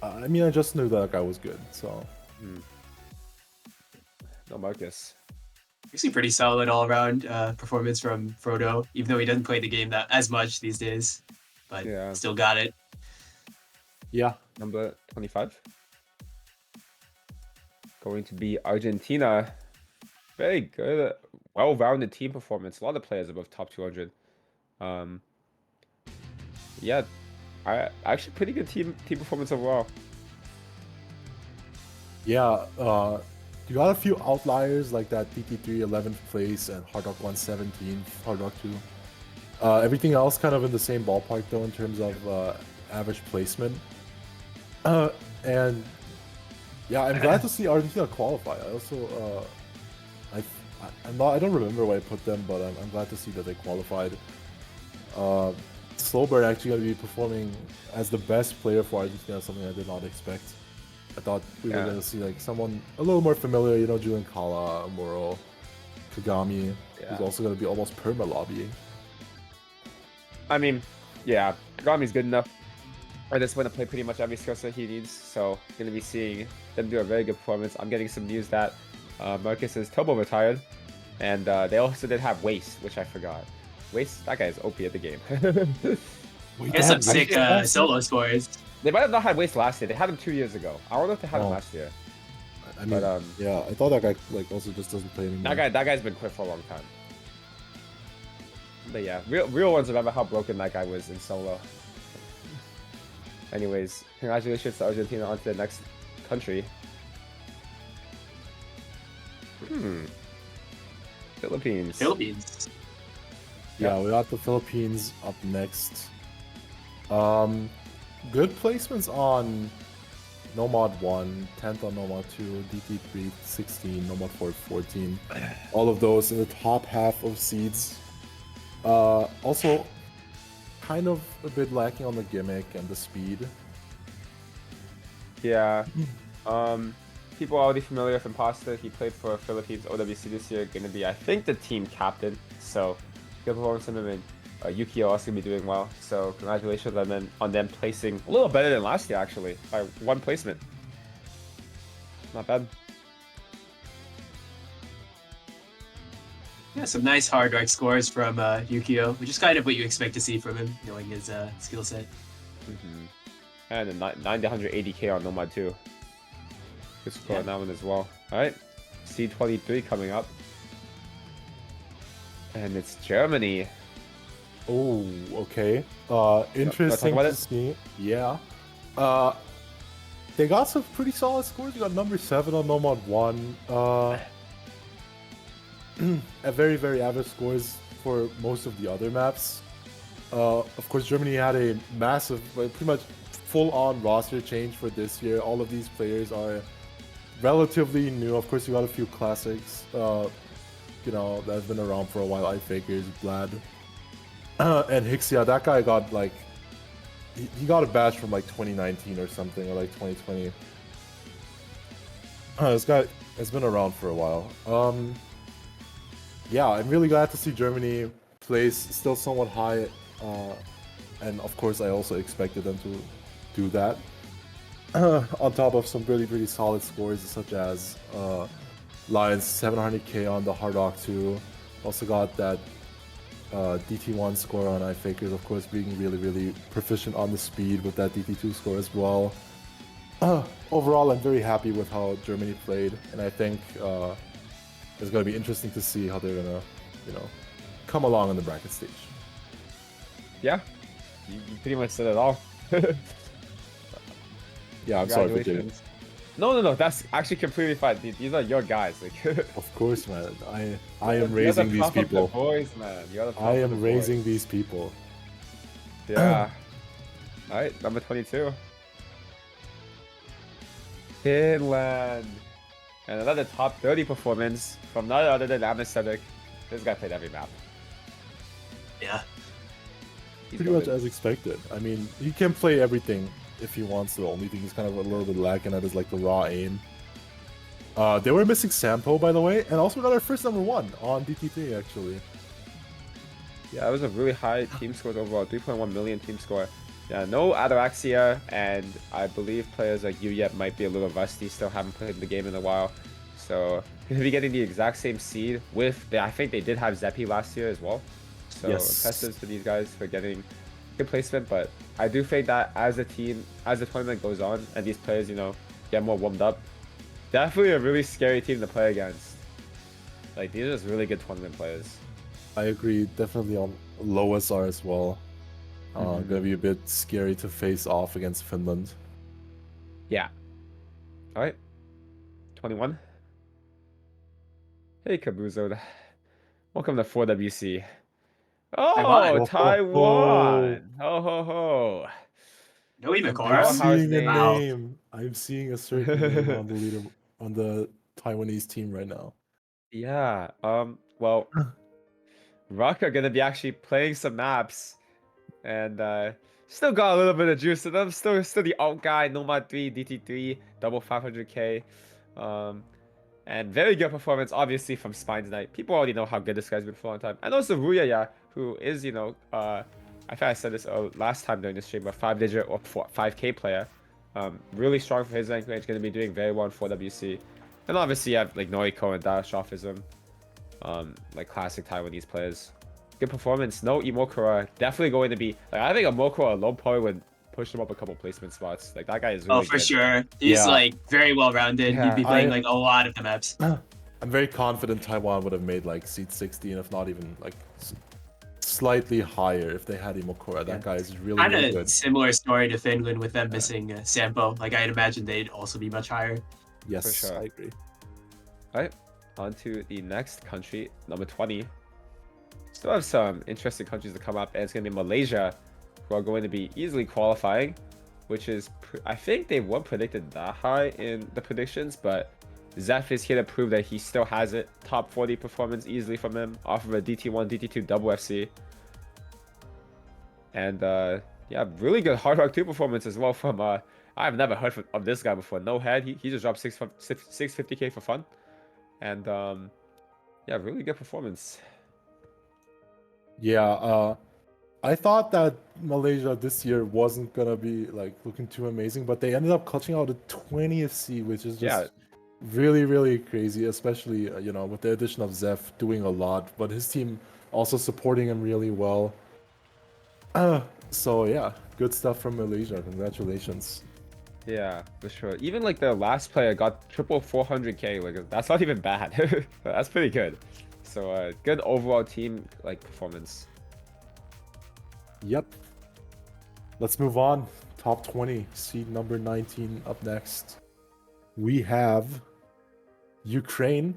I mean, I just knew that guy was good. So No, Marcus. Actually, pretty solid all around performance from Frodo, even though he doesn't play the game that as much these days, but Yeah. still got it. yeah, Number 25. Going to be Argentina. Very good, well-rounded team performance. A lot of players above top 200. Yeah, actually pretty good team performance overall. yeah. You got a few outliers like that DT3 11th place and Hard Rock 117, Hard Rock 2. Everything else kind of in the same ballpark though in terms of average placement. And yeah, I'm glad to see Argentina qualify. I also I don't remember where I put them, but I'm glad to see that they qualified. Slowbird actually going to be performing as the best player for Argentina, something I did not expect. I thought we were Yeah. going to see like someone a little more familiar, you know, Julian Kala, Moro, Kagami, Yeah. who's also going to be almost perma lobbying. I mean, yeah, Kagami's good enough at this point to play pretty much every skill set he needs. So gonna be seeing them do a very good performance. I'm getting some news that Marcus's Turbo retired, and they also did have Waste, which I forgot. Waste, that guy is OP at the game. Wait, He has they some had sick Waste last solo scores. They might have not had Waste last year. They had him 2 years ago. I don't know if they had him Oh. last year. year? I mean, But yeah, I thought that guy like also just doesn't play anymore. that guy's been quit for a long time. But yeah, real ones remember how broken that guy was in solo. Anyways, congratulations to Argentina on to the next country. Philippines. Philippines. Yeah, we got the Philippines up next. Good placements on Nomad 1, 10th on Nomad 2, DT3 16, Nomad 4 14. All of those in the top half of seeds. Also, kind of a bit lacking on the gimmick and the speed. Yeah. People are already familiar with Imposter. He played for Philippines OWC this year. Gonna be, I think, the team captain. So, good performance from him. And Yukio also gonna be doing well. So, congratulations on them placing a little better than last year, actually, by one placement. Not bad. Yeah, some nice hard rock scores from Yukio, which is kind of what you expect to see from him, knowing his skill set. And a 980k on Nomad too. Good score on that one as well. Alright. C23 coming up. And it's Germany. Oh, okay. Interesting about to it? see. Yeah. They got some pretty solid scores. You got number 7 on Nomad 1. A very, very average scores for most of the other maps. Of course, Germany had a massive, pretty much full-on roster change for this year. All of these players are relatively new. Of course, you got a few classics, you know, that have been around for a while. iFakers, Vlad, and Hixia. That guy got like, he got a badge from like 2019 or something, or like 2020. This guy has been around for a while. Yeah, I'm really glad to see Germany place still somewhat high, and of course I also expected them to do that. On top of some really solid scores such as Lions 700k on the Hard Rock 2. Also got that DT1 score on iFakers, of course, being really proficient on the speed with that DT2 score as well. Overall, I'm very happy with how Germany played, and I think it's going to be interesting to see how they're going to, come along in the bracket stage. Yeah, you pretty much said it all. Yeah, I'm sorry for Jay. No. That's actually completely fine. These are your guys. Like, of course, man. I am raising these people. Boys, man. I am raising these people. Yeah. All right, number 22. Finland. And another top 30 performance from none other than Anesthetic. This guy played every map. Yeah. Pretty much as expected. I mean, he can play everything if he wants to. The only thing he's kind of a little bit lacking at is like the raw aim. They were missing Sampo, by the way, and also got our first number 1 on DT3, actually. Yeah, it was a really high team score overall, 3.1 million team score. Yeah, no Ataraxia, and I believe players like Yuyep might be a little rusty, still haven't played the game in a while. So, he'll be getting the exact same seed with, I think they did have Zeppy last year as well. So, yes. impressive to these guys for getting good placement, but I do think that as a team, as the tournament goes on, and these players, get more warmed up, definitely a really scary team to play against. Like, these are just really good tournament players. I agree, definitely on low SR as well. Gonna be a bit scary to face off against Finland. Yeah. Alright. 21. Hey, Kabuzo. Welcome to 4WC. Oh, Taiwan! Ho ho ho! No Imakura. I'm seeing a Wow. name. I'm seeing a certain name on the leader on the Taiwanese team right now. Yeah. Well, Rock are gonna be actually playing some maps, and still got a little bit of juice to them. Still the alt guy, Nomad 3, DT3, double 500k. And very good performance, obviously, from Spine tonight. People already know how good this guy's been for a long time. And also Ruyaya, who is, I think I said this last time during the stream, a 5-digit or 5k player. Really strong for his rank range, going to be doing very well in 4WC. And obviously you have like Noriko and Darashofism, like classic Taiwanese players. Good performance. No Imokura. Definitely going to be, like, I think Imokura alone probably would push him up a couple placement spots. Like, that guy is really Oh, for good. sure. He's like very well rounded. Yeah, He'd be playing like a lot of the maps. I'm very confident Taiwan would have made like seed 16, if not even like slightly higher if they had Imokura. That guy is really, really good. Similar story to Finland with them missing Sampo. Like, I'd imagine they'd also be much higher. Yes, for sure. I agree. All right, on to the next country, number 20. Still have some interesting countries to come up, and it's going to be Malaysia, who are going to be easily qualifying, which is, I think they weren't predicted that high in the predictions, but Zeph is here to prove that he still has it. Top 40 performance easily from him, off of a DT1, DT2 double FC. And yeah, really good Hard Rock 2 performance as well from, I've never heard of this guy before. No head, he just dropped 650k for fun. And yeah, really good performance. Yeah, I thought that Malaysia this year wasn't gonna be like looking too amazing, but they ended up clutching out a 20th seed, which is just really, really crazy, especially with the addition of Zeph doing a lot, but his team also supporting him really well. So yeah, good stuff from Malaysia. Congratulations. Yeah, for sure. Even like the last player got triple 400k. Like, that's not even bad. That's pretty good. So good overall team like performance. Yep. Let's move on. Top 20, seed number 19 up next. We have Ukraine.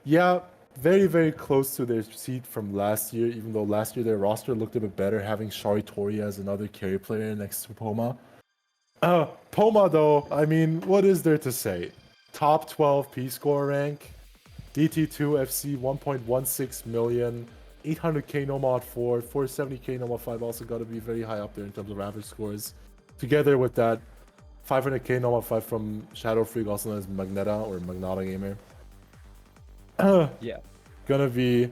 Yeah, very, very close to their seed from last year, even though last year their roster looked a bit better, having Shari Tori as another carry player next to Poma. Poma, though, I mean, what is there to say? Top 12 P-score rank, DT2 FC 1.16 million, 800k Nomad 4, 470k Nomad 5 also got to be very high up there in terms of average scores. Together with that 500k normal 5 from Shadow Freak, also known as Magneta or Magnata Gamer. Yeah. Gonna be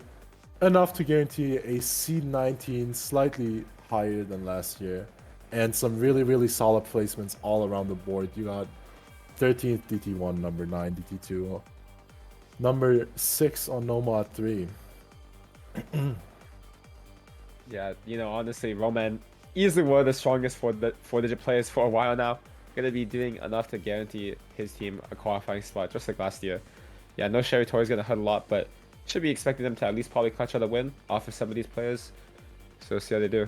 enough to guarantee a C19 slightly higher than last year, and some really solid placements all around the board. You got 13th DT1, number 9 DT2, number 6 on Nomad 3. Yeah, you know, honestly, Roman easily one of the strongest four-digit players for a while now. Gonna be doing enough to guarantee his team a qualifying spot, just like last year. Yeah, no Sherry Tori's gonna hurt a lot, but should be expecting them to at least probably clutch out a win off of some of these players. So see how they do.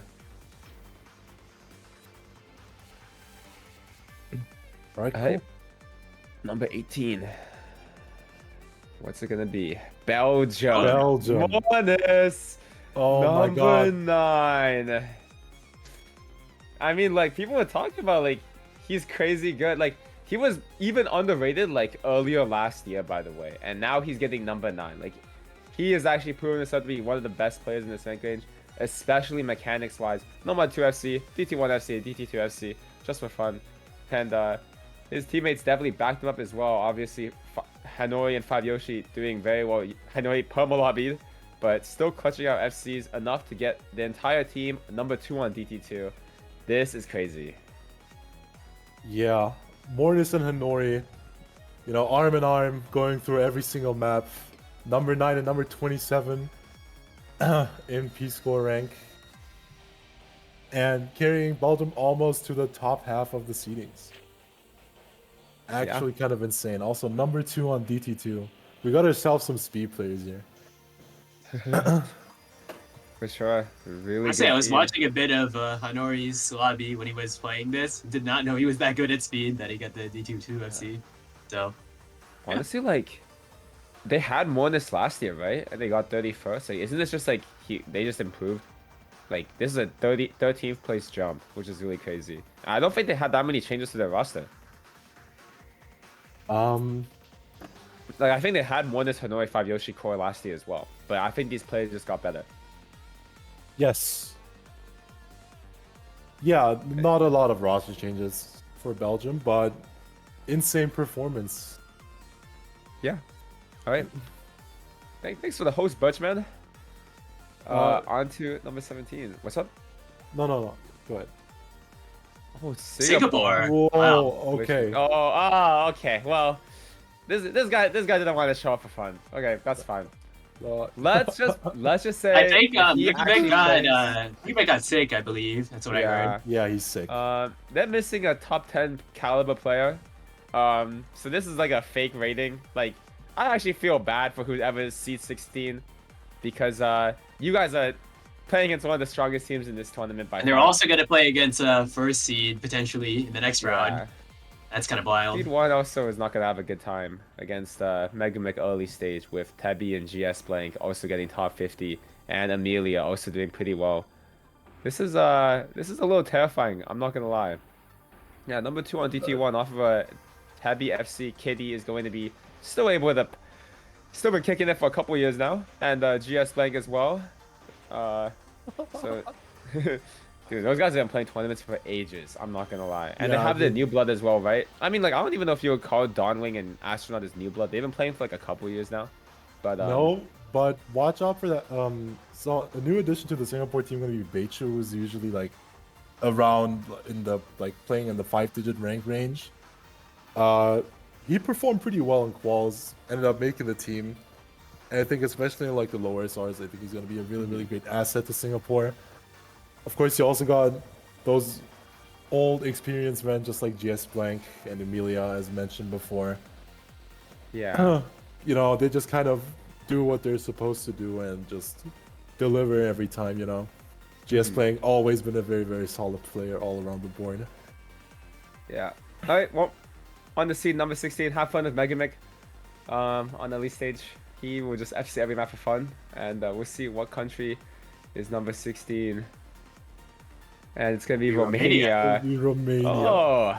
Right, cool. Alright. Number 18. What's it gonna be? Belgium. Belgium. Bonus. Oh my Number god. 9. I mean, like, people were talking about, like, he's crazy good. Like, he was even underrated, like, earlier last year, by the way. And now he's getting number 9. Like, he is actually proving himself to be one of the best players in this rank range, especially mechanics-wise. Nomad 2FC, DT1 FC, DT2 FC, just for fun. And his teammates definitely backed him up as well. Obviously, Hanoi and 4WC doing very well. Hanoi perma-lobbied, but still clutching out FCs enough to get the entire team number 2 on DT2. This is crazy. Yeah, Mortis and Hanori, you know, arm in arm, going through every single map. Number 9 and number 27 in P-score rank. And carrying Belgium almost to the top half of the seedings. Actually kind of insane. Also, number 2 on DT2. We got ourselves some speed players here. For sure. Really I say good I was team. watching a bit of Hanori's lobby when he was playing this. Did not know he was that good at speed that he got the D22 FC. So Honestly, like, they had more this last year, right? And they got 31st. Like, isn't this just like they just improved? Like, this is a 13th place jump, which is really crazy. I don't think they had that many changes to their roster. Like, I think they had more this Hanoi 4WC core last year as well. But I think these players just got better. Yes. Yeah, not a lot of roster changes for Belgium, but insane performance. Yeah. All right. Thanks for the host, Butchman. On to number 17. What's up? No. Go ahead. Oh, Singapore. Whoa, Wow. okay. Okay. Well, this guy didn't want to show up for fun. Okay, that's fine. Let's just say I think he Rick actually thinks- got sick, I believe. That's what I heard. Yeah, he's sick. They're missing a top 10 caliber player. So this is like a fake rating. Like, I actually feel bad for whoever seed 16 because you guys are playing against one of the strongest teams in this tournament by And they're far. also going to play against first seed potentially in the next round. That's kind of wild. Seed 1 also is not going to have a good time against Megamic early stage with Tabby and GS Blank also getting top 50 and Amelia also doing pretty well. This is a little terrifying, I'm not going to lie. Yeah, number 2 on DT1 off of a Tabby FC. Kitty is going to be still been kicking it for a couple years now, and GS Blank as well. So, dude, those guys have been playing tournaments for ages. I'm not gonna lie, and they have the new blood as well, right? I mean, like, I don't even know if you would call Dawnwing and Astronaut as new blood. They've been playing for like a couple years now, but no, but watch out for that. So a new addition to the Singapore team gonna be Beichu, who's usually like around in the playing in the 5-digit rank range. He performed pretty well in quals, ended up making the team. And I think especially in like the lower SRs, I think he's going to be a really great asset to Singapore. Of course, you also got those old experienced men just like GS Blank and Emilia, as mentioned before. yeah, You know, they just kind of do what they're supposed to do and just deliver every time, you know. GS Blank always been a very solid player all around the board. yeah. All right, well, on the seed number 16, have fun with Megamic. On the lead stage, he will just FC every map for fun, and we'll see what country is number 16. And it's gonna be Romania. It'll be Romania. Oh,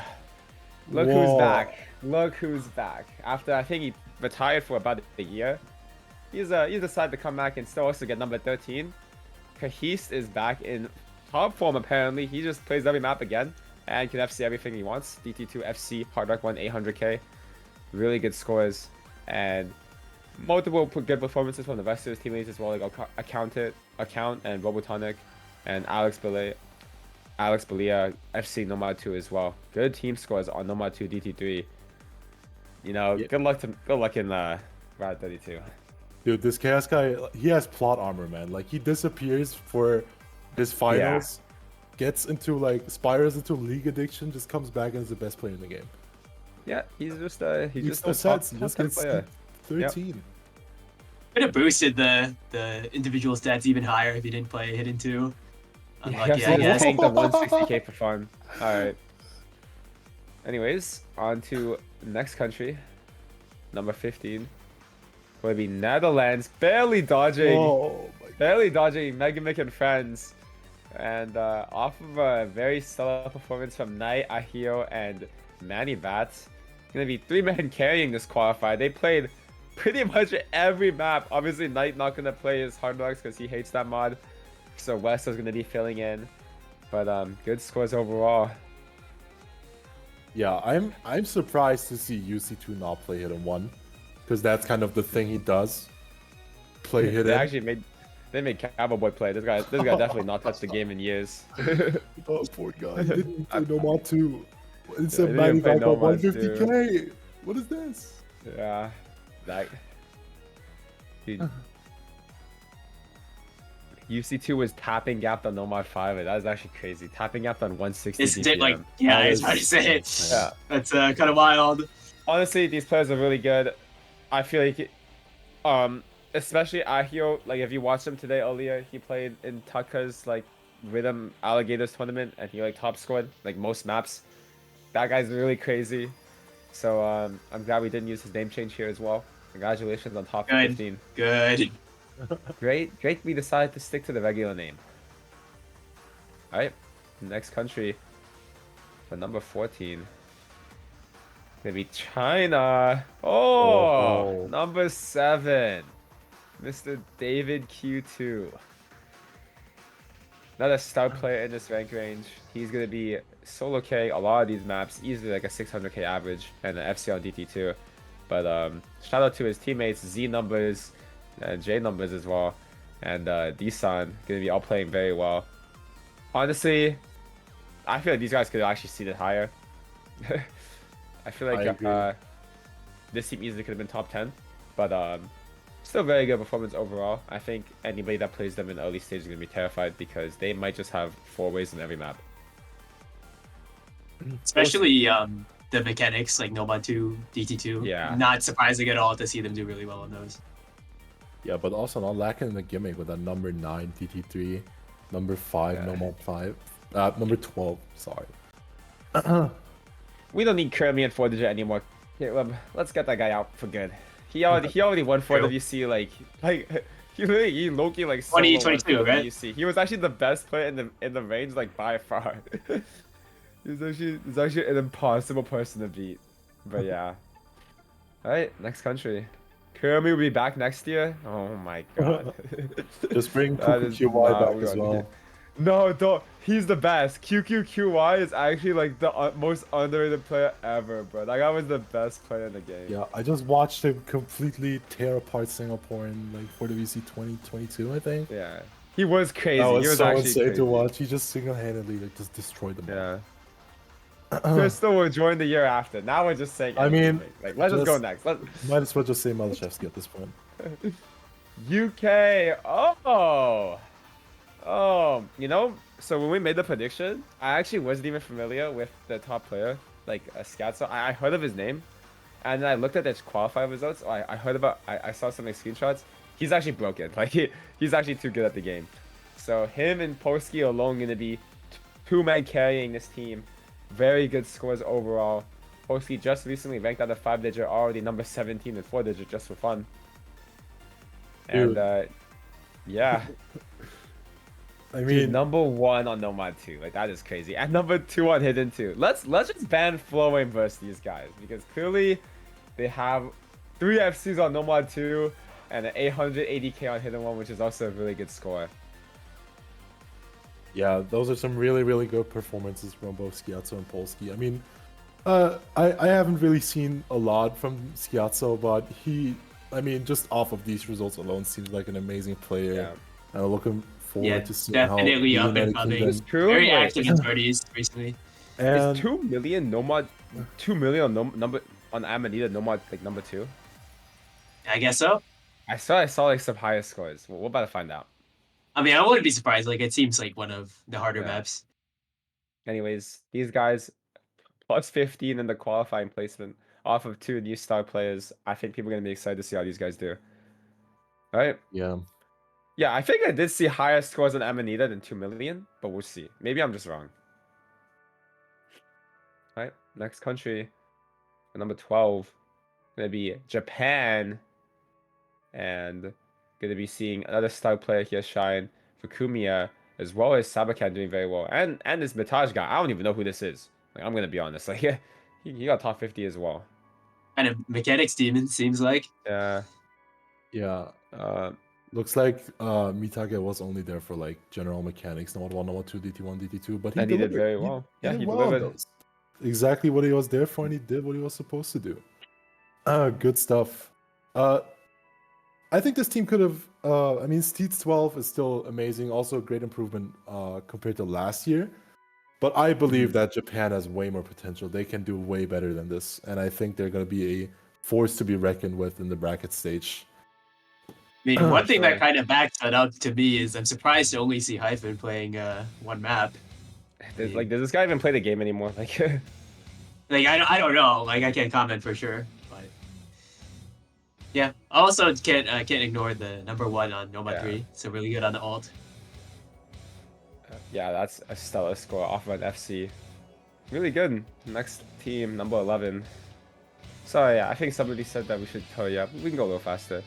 look Whoa. who's back! Look who's back! After I think he retired for about a year, he's decided to come back and still also get number 13. Kahist is back in top form apparently. He just plays every map again. and can FC everything he wants. DT2 FC, Hard Rock 1, 800k. Really good scores, and multiple good performances from the rest of his teammates as well, like Account and Robotonic, and Alex Belay. FC Nomad 2 as well. Good team scores on Nomad 2 DT3. You know, Yeah. good luck in Rad 32. Dude, this Chaos guy, he has plot armor, man. Like, he disappears for his finals, gets into, like, spirals into league addiction, just comes back and is the best player in the game. Yeah, he's just He's a so top, sad. He just 10 gets player. 13. Could have boosted the individual stats even higher if he didn't play Hidden 2. Unlucky, Yeah, I so guess. paying the 160k for fun. Alright. Anyways, on to next country. Number 15. Will be Netherlands. Barely dodging. Oh, my God. Barely dodging Megamic and friends. And off of a very stellar performance from Knight, Ahio, and Manny Bats. Gonna be 3-man carrying this qualifier. They played pretty much every map. Obviously, Knight not gonna play his Hard Knocks because he hates that mod. So West is gonna be filling in. But good scores overall. Yeah, I'm surprised to see UC2 not play Hidden 1. Because that's kind of the thing he does. Play Hidden. They actually made Cowboy play. This guy definitely not touched the game in years. Oh, poor guy. He didn't play Nomad 2. It's Yeah, a he didn't play 95 Nomad 150k. What is this? Yeah, that. Dude. UC2 was tapping gapped on Nomad 5. That was actually crazy. Tapping gapped on 160 It's DPM. like, yeah, That I was is- about to say it. Yeah. That's kind of wild. Honestly, these players are really good. I feel like, especially Ahio. Like if you watched him today earlier, he played in Tucka's like Rhythm Alligators tournament, and he like top scored like most maps. That guy's really crazy. So I'm glad we didn't use his name change here as well. Congratulations on top Good. 15. Good. Great we decided to stick to the regular name. Alright, next country for number 14. Gonna be China. Oh, number 7. Mr. David Q2. Another star player in this rank range. He's gonna be solo K a lot of these maps, easily like a 600k average and an FC on DT2. But shout out to his teammates, Z numbers and J numbers as well, and D-San gonna be all playing very well. Honestly, I feel like these guys could actually seed it higher. I feel I like agree. this team easily could have been top 10, but still very good performance overall. I think anybody that plays them in early stage is gonna be terrified because they might just have 4 ways in every map. Especially the mechanics like Nomad 2, DT2. Yeah. Not surprising at all to see them do really well on those. Yeah, but also not lacking in the gimmick with that number 9 DT3, number 5 Yeah. Nomad 5, number 12. Sorry. We don't need Kermie and 4-digit anymore. Caleb, let's get that guy out for good. He already won 4WC like he low-key like solo won 2022, right? 4WC. He was actually the best player in the range like by far. He's actually an impossible person to beat. But yeah. Alright, next country. Kermie will be back next year. Oh my god. Just bring That is QQQY not back what as we well. need. No, don't. He's the best. QQQY is actually like the most underrated player ever, bro. That guy was the best player in the game. Yeah, I just watched him completely tear apart Singapore in like 4WC 2022, I think. Yeah. He was crazy. That was he was so actually insane crazy. to watch. He just single-handedly like just destroyed them. Yeah. Crystal will join the year after. Now we're just saying. I mean, anything. Like let's just go just- next. Let's Might as well just say Malashevsky at this point. UK. Oh, you know, so when we made the prediction, I actually wasn't even familiar with the top player, like Scatso. I heard of his name, and then I looked at his qualifier results. I heard about, I saw some like screenshots. He's actually broken. Like he's actually too good at the game. So him and Polsky alone gonna be 2-man carrying this team. Very good scores overall. Polsky just recently ranked out of 5-digit, already number 17 and 4-digit just for fun. Dude. And yeah. I Dude, mean, number 1 on Nomad 2, like that is crazy, and number 2 on Hidden 2. Let's just ban Flowing versus these guys because clearly they have 3 FCs on Nomad 2 and an 880k on Hidden 1, which is also a really good score. Yeah, those are some really, really good performances from both Skiatso and Polski. I mean, I haven't really seen a lot from Skiatso, but I mean, just off of these results alone, seems like an amazing player. Yeah. And looking Yeah, forward to seeing how definitely the up and United coming. Kingdom True. Very Wait, active in parties recently. is and 2 million Nomad 2 million on number on Amanita Nomad like number 2? I guess so. I saw like some higher scores. Well, we're about to find out. I mean, I wouldn't be surprised. Like, it seems like one of the harder Yeah. maps. Anyways, these guys plus 15 in the qualifying placement off of 2 new star players. I think people are gonna be excited to see how these guys do. All right. yeah, Yeah, I think I did see higher scores on Amanita than 2 million, but we'll see. Maybe I'm just wrong. All right. Next country, number 12, gonna be Japan, and gonna be seeing another star player here shine, Fukumiya, as well as Sabakan doing very well, and this Mitaj guy. I don't even know who this is. Like, I'm gonna be honest. Like, he got top 50 as well. Kind of mechanics demon, seems like. Yeah. yeah. Uh, Looks like Mitage was only there for like general mechanics, Nomad 1, Nomad 2, DT1, DT2, but he and he did delivered. very well. He Yeah, did he well on delivered. those. Exactly what he was there for, and he did what he was supposed to do. Good stuff. I think this team could have. I mean, Steeds 12 is still amazing. Also, a great improvement compared to last year. But I believe that Japan has way more potential. They can do way better than this, and I think they're going to be a force to be reckoned with in the bracket stage. I mean, one thing Sure. that kind of backs that up to me is I'm surprised to only see Hyphen playing one map. Like, does this guy even play the game anymore? Like, Like, I don't know. Like, I can't comment for sure, but yeah. I also can't ignore the number 1 on Nomad Yeah. 3. So really good on the ult. yeah, that's a stellar score off of an FC. Really good. Next team, number 11. So yeah, I think somebody said that we should hurry up. We can go a little faster.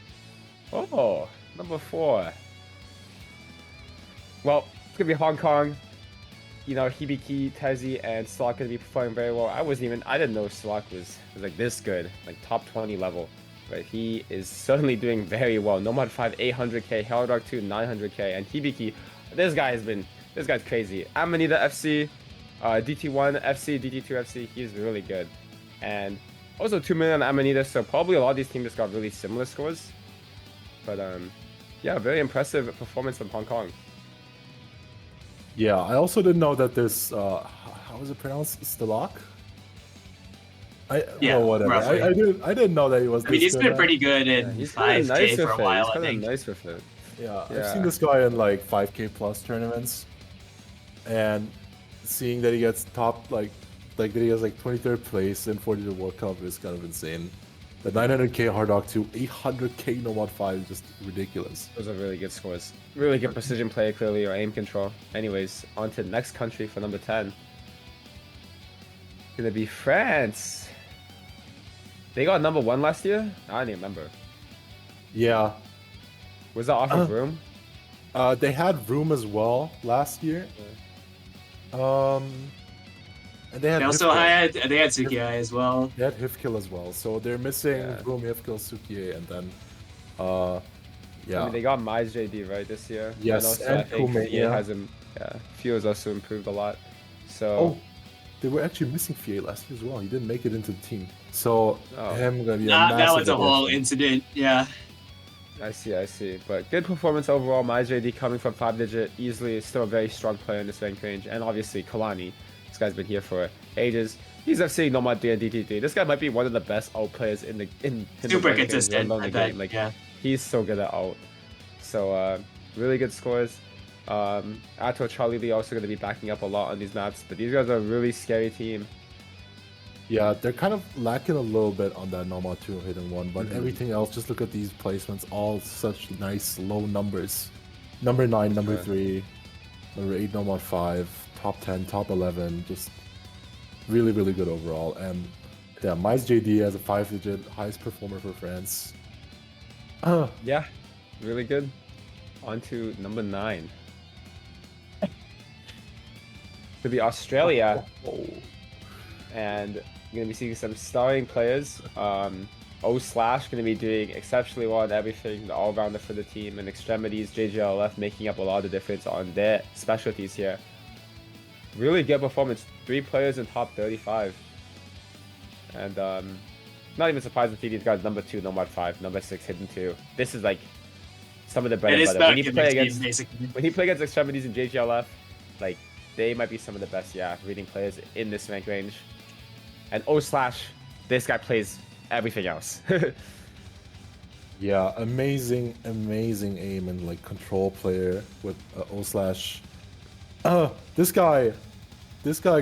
Oh, number 4. Well, it's gonna be Hong Kong. You know, Hibiki, Tezzy, and Slock gonna be performing very well. I didn't know Slock was like this good, like top 20 level. But he is certainly doing very well. Nomad 5, 800k, Hellrock 2, 900k, and Hibiki, this guy's crazy. Amanita FC, DT1 FC, DT2 FC, he's really good. And also 2 million Amanita, so probably a lot of these teams just got really similar scores. But yeah, very impressive performance from Hong Kong. Yeah, I also didn't know that this. How is it pronounced? Stalak? Yeah, well, whatever. roughly. I didn't know that he was. I mean, this he's good been at- pretty good in He's kind of 5K nice for with a it. while, He's I kind of think. nice with it. Yeah, Yeah. I've seen this guy in like 5K plus tournaments, and seeing that he gets top that he has like 23rd place in 42 World Cup is kind of insane. The 900k Hard Rock 2, 800k Nomad 5 is just ridiculous. Those are really good scores. Really good precision play, clearly, or aim control. Anyways, on to the next country for number 10. Gonna be France. They got number 1 last year? I don't even remember. Yeah, Was that off of Room? they had Room as well last year. And they had They also Hifkill. they had Sukiai as well. They had Hifkill as well, so they're missing Yeah. Room, Hifkill, Sukie, and then yeah. I mean, they got Mize JD, right, this year? Yes, also, and I think Kumania. Fia has him. Yeah, Fio has also improved a lot. So, Oh, they were actually missing Fie last year as well. He didn't make it into the team, so Oh. him gonna be a That massive was a whole addition. incident. Yeah. I see. But good performance overall. Mize JD coming from 5-digit, easily still a very strong player in this rank range. And obviously, Kalani. This guy's been here for ages. He's FC Nomad 3 and DT3. This guy might be one of the best ult players in the Super rank range, consistent, let alone I the bet, game. Like, yeah. he's so good at ult. So really good scores. Ato Charlie Lee also going to be backing up a lot on these maps. But these guys are a really scary team. Yeah, they're kind of lacking a little bit on that Nomad 2 hidden one, but everything else, just look at these placements, all such nice low numbers. Number 9, number Sure. 3, number 8, Nomad 5, top 10, top 11, just really, really good overall. And yeah, Mize JD as a 5-digit, highest performer for France. Yeah, really good. On to number 9. To be Australia. And you're going to be seeing some starring players. O/Slash going to be doing exceptionally well in everything, the all-rounder for the team, and extremities, JJLF making up a lot of the difference on their specialties here. Really good performance. 3 players in top 35. And not even surprised to see these guys number 2, number 5, number 6, hidden 2. This is like some of the bread and butter. When you play against extremities and JGLF, like they might be some of the best, reading players in this rank range. And O/Slash, this guy plays everything else. Yeah, amazing aim and like control player with O/Slash. This guy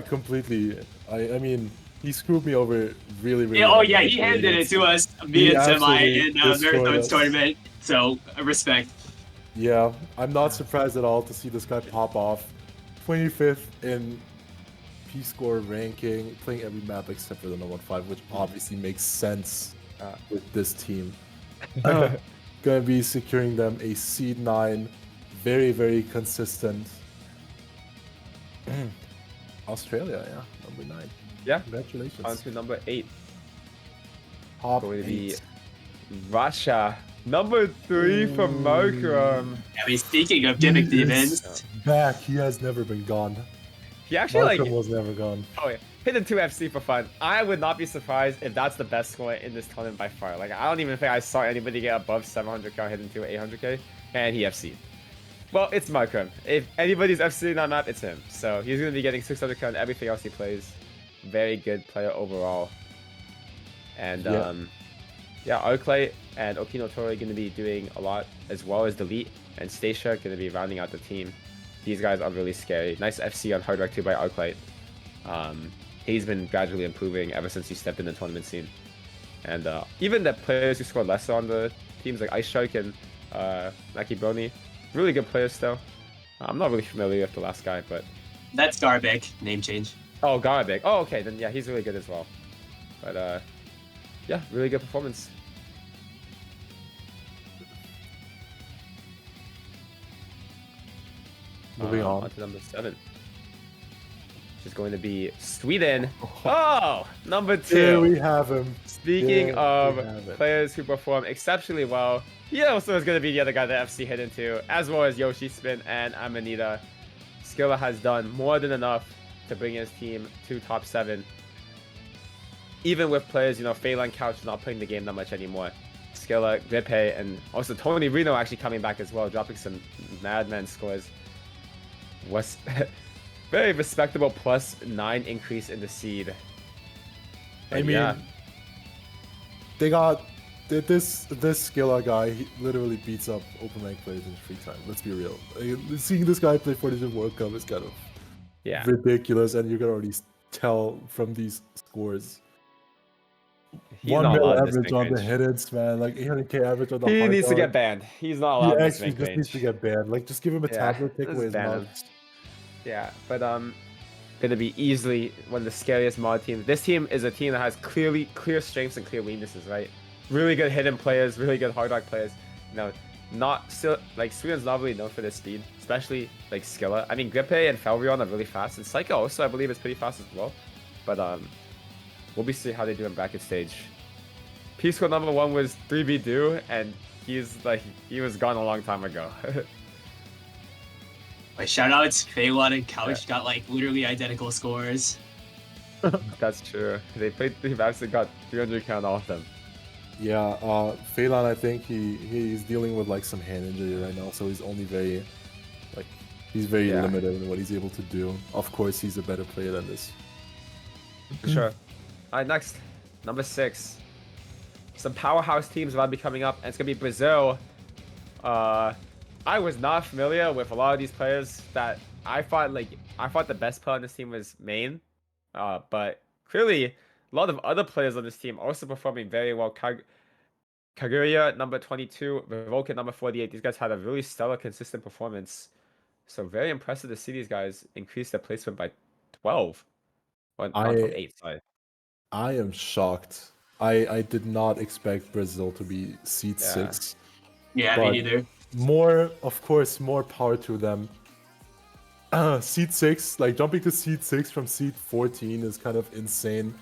completely. I mean, he screwed me over really. Oh yeah, he handed it to us, me and Semi in Marathon's tournament. So respect. Yeah, I'm not surprised at all to see this guy pop off. 25th in P-score ranking, playing every map except for the No. 1-5, which obviously makes sense with this team. Gonna be securing them a seed 9, very consistent. Australia, yeah, number 9. Yeah, congratulations. on to number 8. Top going to be 8. Russia, number 3 for Markram. I mean, speaking of gimmick demons, back. He has never been gone. He actually Markram was never gone. Oh yeah, hidden 2 FC for fun. I would not be surprised if that's the best score in this tournament by far. Like I don't even think I saw anybody get above 700k on hidden 2 at 800k, and he FC. Well, it's Markram. If anybody's FC on that map, it's him. So he's gonna be getting 600k on everything else he plays. Very good player overall. And Arclight and Okino Tori are gonna be doing a lot, as well as Delete and Stacia gonna be rounding out the team. These guys are really scary. Nice FC on Hard Rock 2 by Arclight. He's been gradually improving ever since he stepped in the tournament scene. And even the players who scored lesser on the teams like Ice Shark and Naki Brony, really good players still. I'm not really familiar with the last guy, but... That's Garbik, name change. Oh, Garbik. Oh, okay, then yeah, he's really good as well. But yeah, really good performance. Moving on to number 7. Which is going to be Sweden. Oh, number 2. Here we have him. Speaking of players who perform exceptionally well, he also is going to be the other guy that FC hit into, as well as Yoshi Spin and Amanita. Skilla has done more than enough to bring his team to top 7. Even with players, Phelan Couch not playing the game that much anymore. Skilla, Gripe, and also Tony Reno actually coming back as well, dropping some madman scores. Was very respectable +9 increase in the seed. And I mean, they got this Skilla guy. He literally beats up open rank players in free time. Let's be real. Seeing this guy play for the World Cup is kind of ridiculous, and you can already tell from these scores. He's 1 mil average on the hiddens, man. Like 800k average on the He needs to get banned. He's not allowed. He actually just needs to get banned. Like, just give him a tablet, take away his mods. Yeah, but gonna be easily one of the scariest mod teams. This team is a team that has clear strengths and clear weaknesses, right? Really good hidden players, really good hard rock players. Not still like Sweden's not really known for their speed, especially like Skilla. I mean, Gripe and Felrion are really fast, and Psycho also I believe is pretty fast as well. But we'll be seeing how they do in bracket stage. P score number 1 was 3B Do, and he was gone a long time ago. My shoutouts, Phelan and Couch got like literally identical scores. That's true. They played 3 maps and got 300k on all of them. Yeah, Phelan, I think he's dealing with like some hand injury right now, so he's only very limited in what he's able to do. Of course, he's a better player than this. For sure. Alright, next, number 6. Some powerhouse teams will be coming up, and it's gonna be Brazil. I was not familiar with a lot of these players that I thought the best player on this team was Main. But clearly a lot of other players on this team also performing very well. Kaguya number 22, Revolkin number 48. These guys had a really stellar consistent performance. So very impressive to see these guys increase their placement by 12. Well, not 8, sorry. I am shocked. I did not expect Brazil to be seed 6. Yeah, me neither. More power to them. Seed 6, like jumping to seed 6 from seed 14 is kind of insane.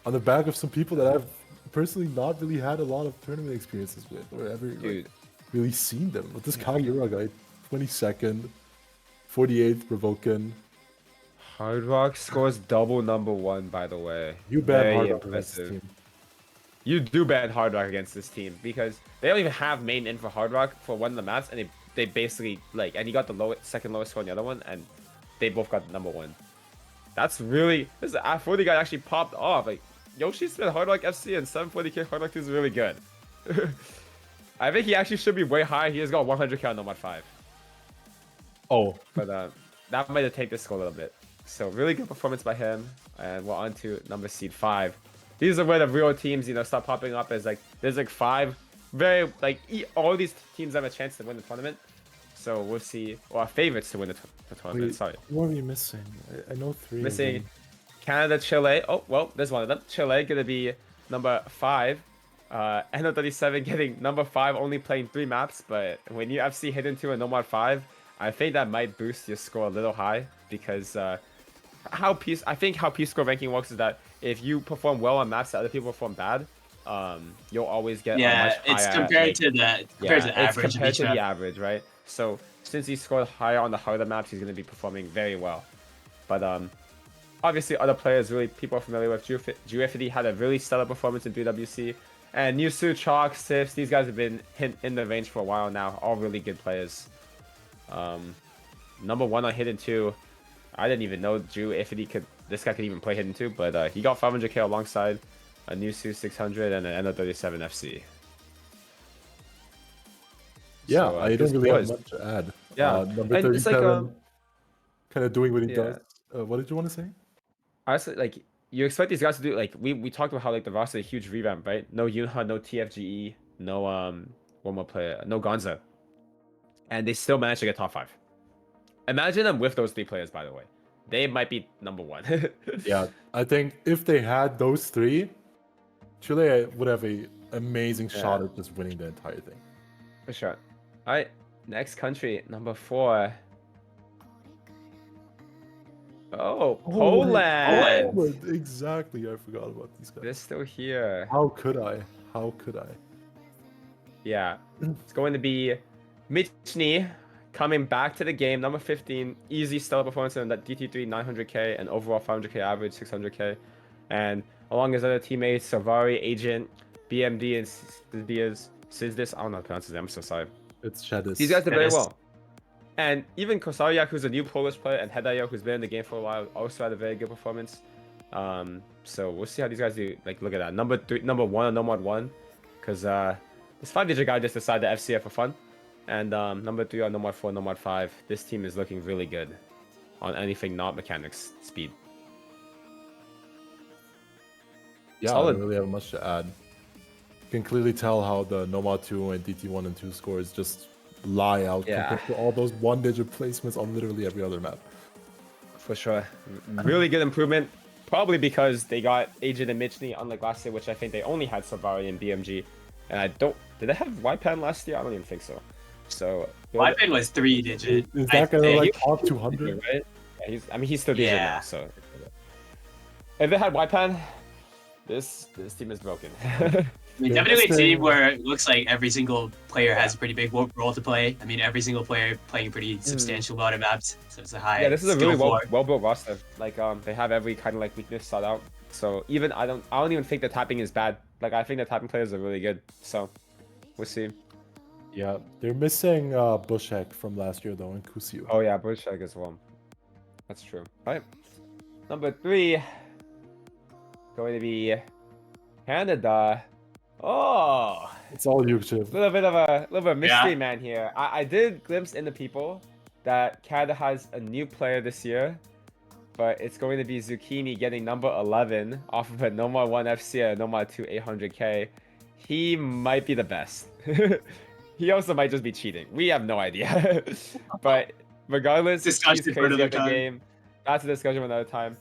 On the back of some people that have personally not really had a lot of tournament experiences with, or ever like, Dude, really seen them. But this Kageura guy, 22nd, 48th Provoken. Hard Rock scores double #1, by the way. You bet Very hard on this impressive. team. You do ban Hard Rock against this team because they don't even have main in for Hard Rock for one of the maps, and they basically like, and he got the second lowest score on the other one, and they both got #1. That's really, this 40 guy actually popped off. Like Yoshi Smith Hard Rock FC and 740k Hard Rock 2 is really good. I think he actually should be way higher. He has got 100k on #5. Oh, But that might have taken this score a little bit. So really good performance by him, and we're on to number seed 5. These are where the real teams, start popping up. As like there's like 5 very like all these teams have a chance to win the tournament. So we'll see, or favorites to win the tournament. wait, Sorry, who are we missing? I know 3. missing Canada, Chile. Oh well, there's one of them. Chile gonna be number 5. NO37 getting number 5, only playing 3 maps. But when you FC hidden 2 and Nomad 5, I think that might boost your score a little high because how Peace Score ranking works is that if you perform well on maps that other people perform bad, you'll always get a much higher. It's compared to the average. It's compared to the average, right? So since he scored higher on the harder maps, he's going to be performing very well. But obviously other players people are familiar with. Juifity had a really stellar performance in 3WC. And Newsu, Chalk, Sifs, these guys have been in the range for a while now. All really good players. Number 1 on Hidden 2. I didn't even know this guy could even play Hidden 2, but he got 500k alongside a Newsu 600 and an NO37 FC. Yeah, So, I don't really have much to add. Yeah, number and 37, it's like, kind of doing what he yeah. does. What did you want to say? Honestly, like you expect these guys to do, like we talked about how like the roster is a huge revamp, right? No Yunha, no TFGE, no one more player, no Gonza, and they still managed to get top 5. Imagine them with those 3 players, by the way. They might be number 1. Yeah, I think if they had those 3, Chile would have an amazing shot at just winning the entire thing. For sure. All right, next country, number 4. Oh, Poland. Poland. Exactly, I forgot about these guys. They're still here. How could I? How could I? Yeah, it's going to be Michny coming back to the game, number 15. Easy stellar performance in that DT3 900k and overall 500k average 600k, and along his other teammates Savari, Agent, BMD, and Sizdis. I don't know how to pronounce his name. I'm so sorry. It's Shadis. These guys did very well. And even Kosariak, who's a new Polish player, and Hedayo, who's been in the game for a while, also had a very good performance. So we'll see how these guys do. Like, look at that. Number 1 on Nomad 1. Because this 5-digit guy just decided to FCF for fun. And number 3 on Nomad 4, Nomad 5. This team is looking really good on anything not mechanics speed. Yeah, Solid. I don't really have much to add. You can clearly tell how the Nomad 2 and DT1 and 2 scores just lie out compared to all those 1-digit placements on literally every other map. For sure. Really good improvement. Probably because they got Agent and Michny, unlike last year, which I think they only had Savari and BMG. And did they have Ypan last year? I don't even think so. So Ypan was 3-digit. Is that gonna like top 200? Right? Yeah, he's still decent Yeah. now. So if they had Ypan, this team is broken. I mean, definitely a team where it looks like every single player has a pretty big role to play. I mean, every single player playing a pretty substantial amount of maps, so it's a high. Yeah, this is a skill really floor. well built roster. Like they have every kind of like weakness sought out. So even I don't even think the tapping is bad. Like I think the tapping players are really good. So we'll see. Yeah, they're missing Bushek from last year though, and Kusio. Oh yeah, Bushek as well. That's true. All right, number 3 going to be Canada. Oh, It's all you, Chip. little bit of a mystery man here. I did glimpse in the people that Canada has a new player this year, but it's going to be Zucchini getting number 11 off of a Nomad 1 FC and a Nomad 2 800k. He might be the best. He also might just be cheating. We have no idea. But regardless, he's Discussion for crazy another at the time. game. That's a discussion for another time.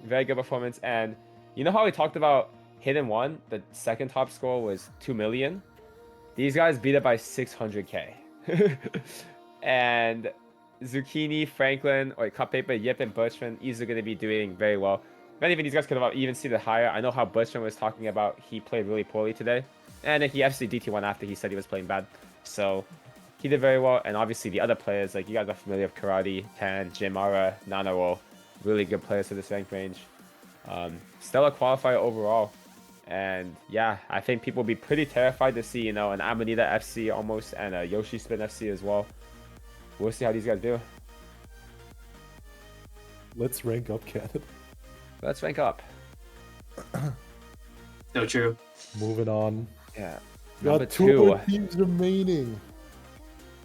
Very good performance. And you know how we talked about Hidden 1? The second top score was 2 million. These guys beat it by 600k. And Zucchini, Franklin, or Cut Paper, Yip, and Birchman easily going to be doing very well. If anything, these guys could have even seen it higher. I know how Bushman was talking about he played really poorly today. And he actually DT1 after he said he was playing bad. So he did very well. And obviously the other players, like you guys are familiar with Karate, Tan, Jimara, Nanaro, really good players for this rank range. Stellar qualifier overall. And yeah, I think people will be pretty terrified to see, you know, an Amanita FC almost and a Yoshi Spin FC as well. We'll see how these guys do. Let's rank up, Canada. Let's rank up. So true. Moving on. Yeah. We Number got two two. more teams remaining.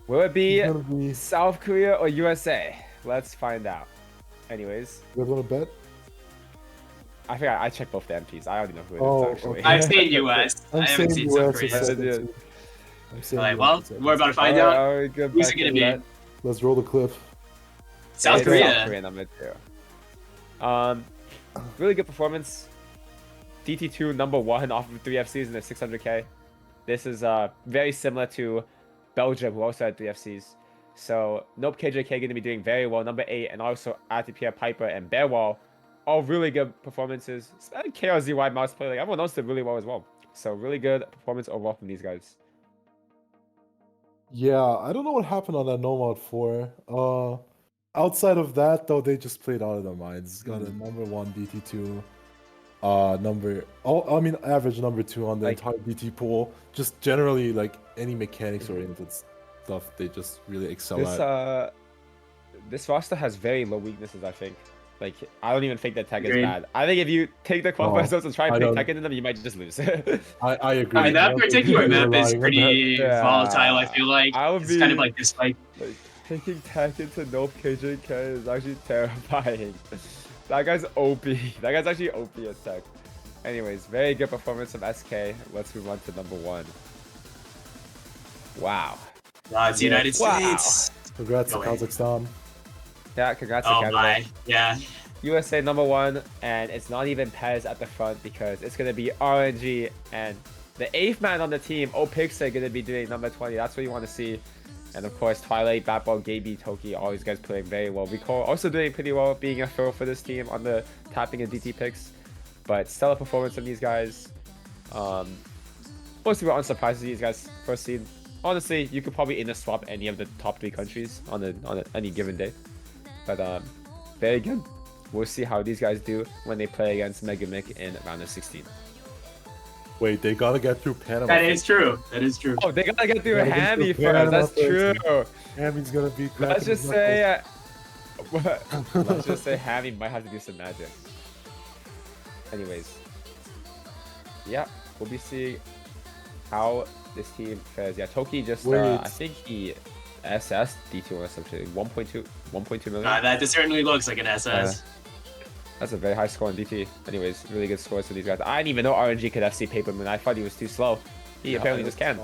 Will it be It's gonna be... South Korea or USA? Let's find out. Anyways, You guys want to bet? I think I checked both the MPs. I already know who it is Oh, actually. okay. I've seen US. I'm I haven't saying seen South US is Korea. second Yeah. too. I'm saying Alright, US well, is second. we're about to find Alright, out. alright, good Who's back it gonna to be? that. Let's roll the clip. South It's Korea. South Korea number 2. Really good performance. DT2 number 1 off of 3 FCs in the 600k. This is very similar to Belgium, who also had 3 FCs. So Nope KJK going to be doing very well. Number 8, and also Atipia Piper and Bearwall, all really good performances. KRZY mouse play, like everyone else did really well as well. So really good performance overall from these guys. Yeah, I don't know what happened on that Nomad 4. Outside of that, though, they just played out of their minds. Got a number 1 DT2. Average number 2 on the Like- entire DT pool. Just generally, like, any mechanics-oriented stuff, they just really excel at. This roster has very low weaknesses, I think. Like, I don't even think that tech is Agreed. bad. I think if you take the qualifier results and try I and pick don't- tech into them, you might just lose. I agree. And that particular map is pretty Yeah. volatile, I feel like. I would It's kind of be- like this, like, Like, taking tech into Nope KJK is actually terrifying. That guy's OP. That guy's actually OP at tech. Anyways, very good performance from SK. Let's move on to number 1. Wow. it's United Wow. States. Congrats to No way. Kazakhstan. Yeah, congrats to Oh Canada. my, yeah. USA number 1, and it's not even Pez at the front because it's going to be RNG and the 8th man on the team, Opixer, going to be doing number 20. That's what you want to see. And of course, Twilight, Batball, Gaby, Toki, all these guys playing very well. Recall also doing pretty well, being a throw for this team on the tapping and DT picks. But stellar performance from these guys. Most people aren't surprised to see these guys first seed. Honestly, you could probably inner swap any of the top 3 countries on any given day. But very good. We'll see how these guys do when they play against Megamic in round of 16. Wait, they gotta get through Panama. That is true. That is true. Oh, they gotta get through a Gotta get Hammy through first. That's Panama true. Hammy's gonna be. Let's just say, let's just say Hammy might have to do some magic. Anyways, yeah, we'll be seeing how this team fares. Yeah, Toki just, Wait. I think he SS D2 or something. 1.2 million. That certainly looks like an SS. That's a very high score on DT. Anyways, really good scores for these guys. I didn't even know RNG could FC Paperman. I thought he was too slow. He apparently just can.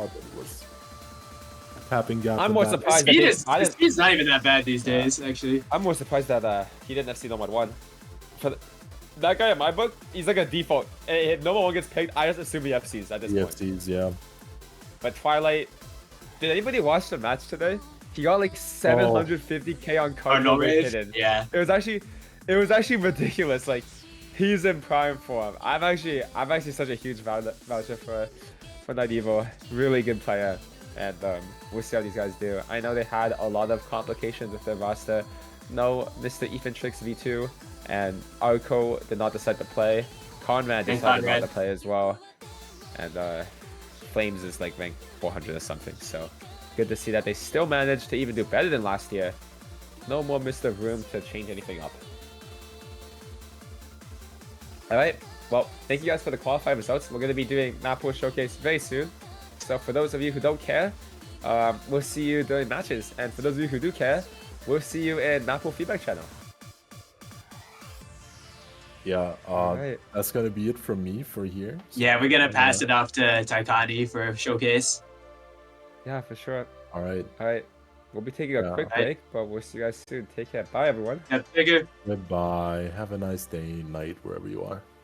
Tapping gap. I'm and more that. surprised. The speed's not even that bad these days, actually. I'm more surprised that he didn't FC Nomad 1. That guy in my book, he's like a default. If Nomad 1 gets picked, I just assume he FCs at this point. EFTs, yeah. But Twilight, did anybody watch the match today? He got like 750k on card no rate rage? hidden. Yeah. It was actually ridiculous. Like, he's in prime form. I'm actually such a huge voucher for Naivo. Really good player, and we'll see how these guys do. I know they had a lot of complications with their roster. No, Mr. Ethan Tricks V2 and Arco did not decide to play. Conrad decided not to play as well, and Flames is like ranked 400 or something. So good to see that they still managed to even do better than last year. No more Mr. Room to change anything up. Alright, well, thank you guys for the qualified results. We're going to be doing Map Pool Showcase very soon. So for those of you who don't care, we'll see you during matches. And for those of you who do care, we'll see you in Map Pool Feedback channel. Yeah, Alright. that's gonna be it from me for here. So, Yeah, we're gonna pass it off to Taikani for showcase. Yeah, for sure. Alright, Alright, we'll be taking a Yeah. quick break, but we'll see you guys soon. Take care. Bye, everyone. Yeah, figure. goodbye. Have a nice day, night, wherever you are.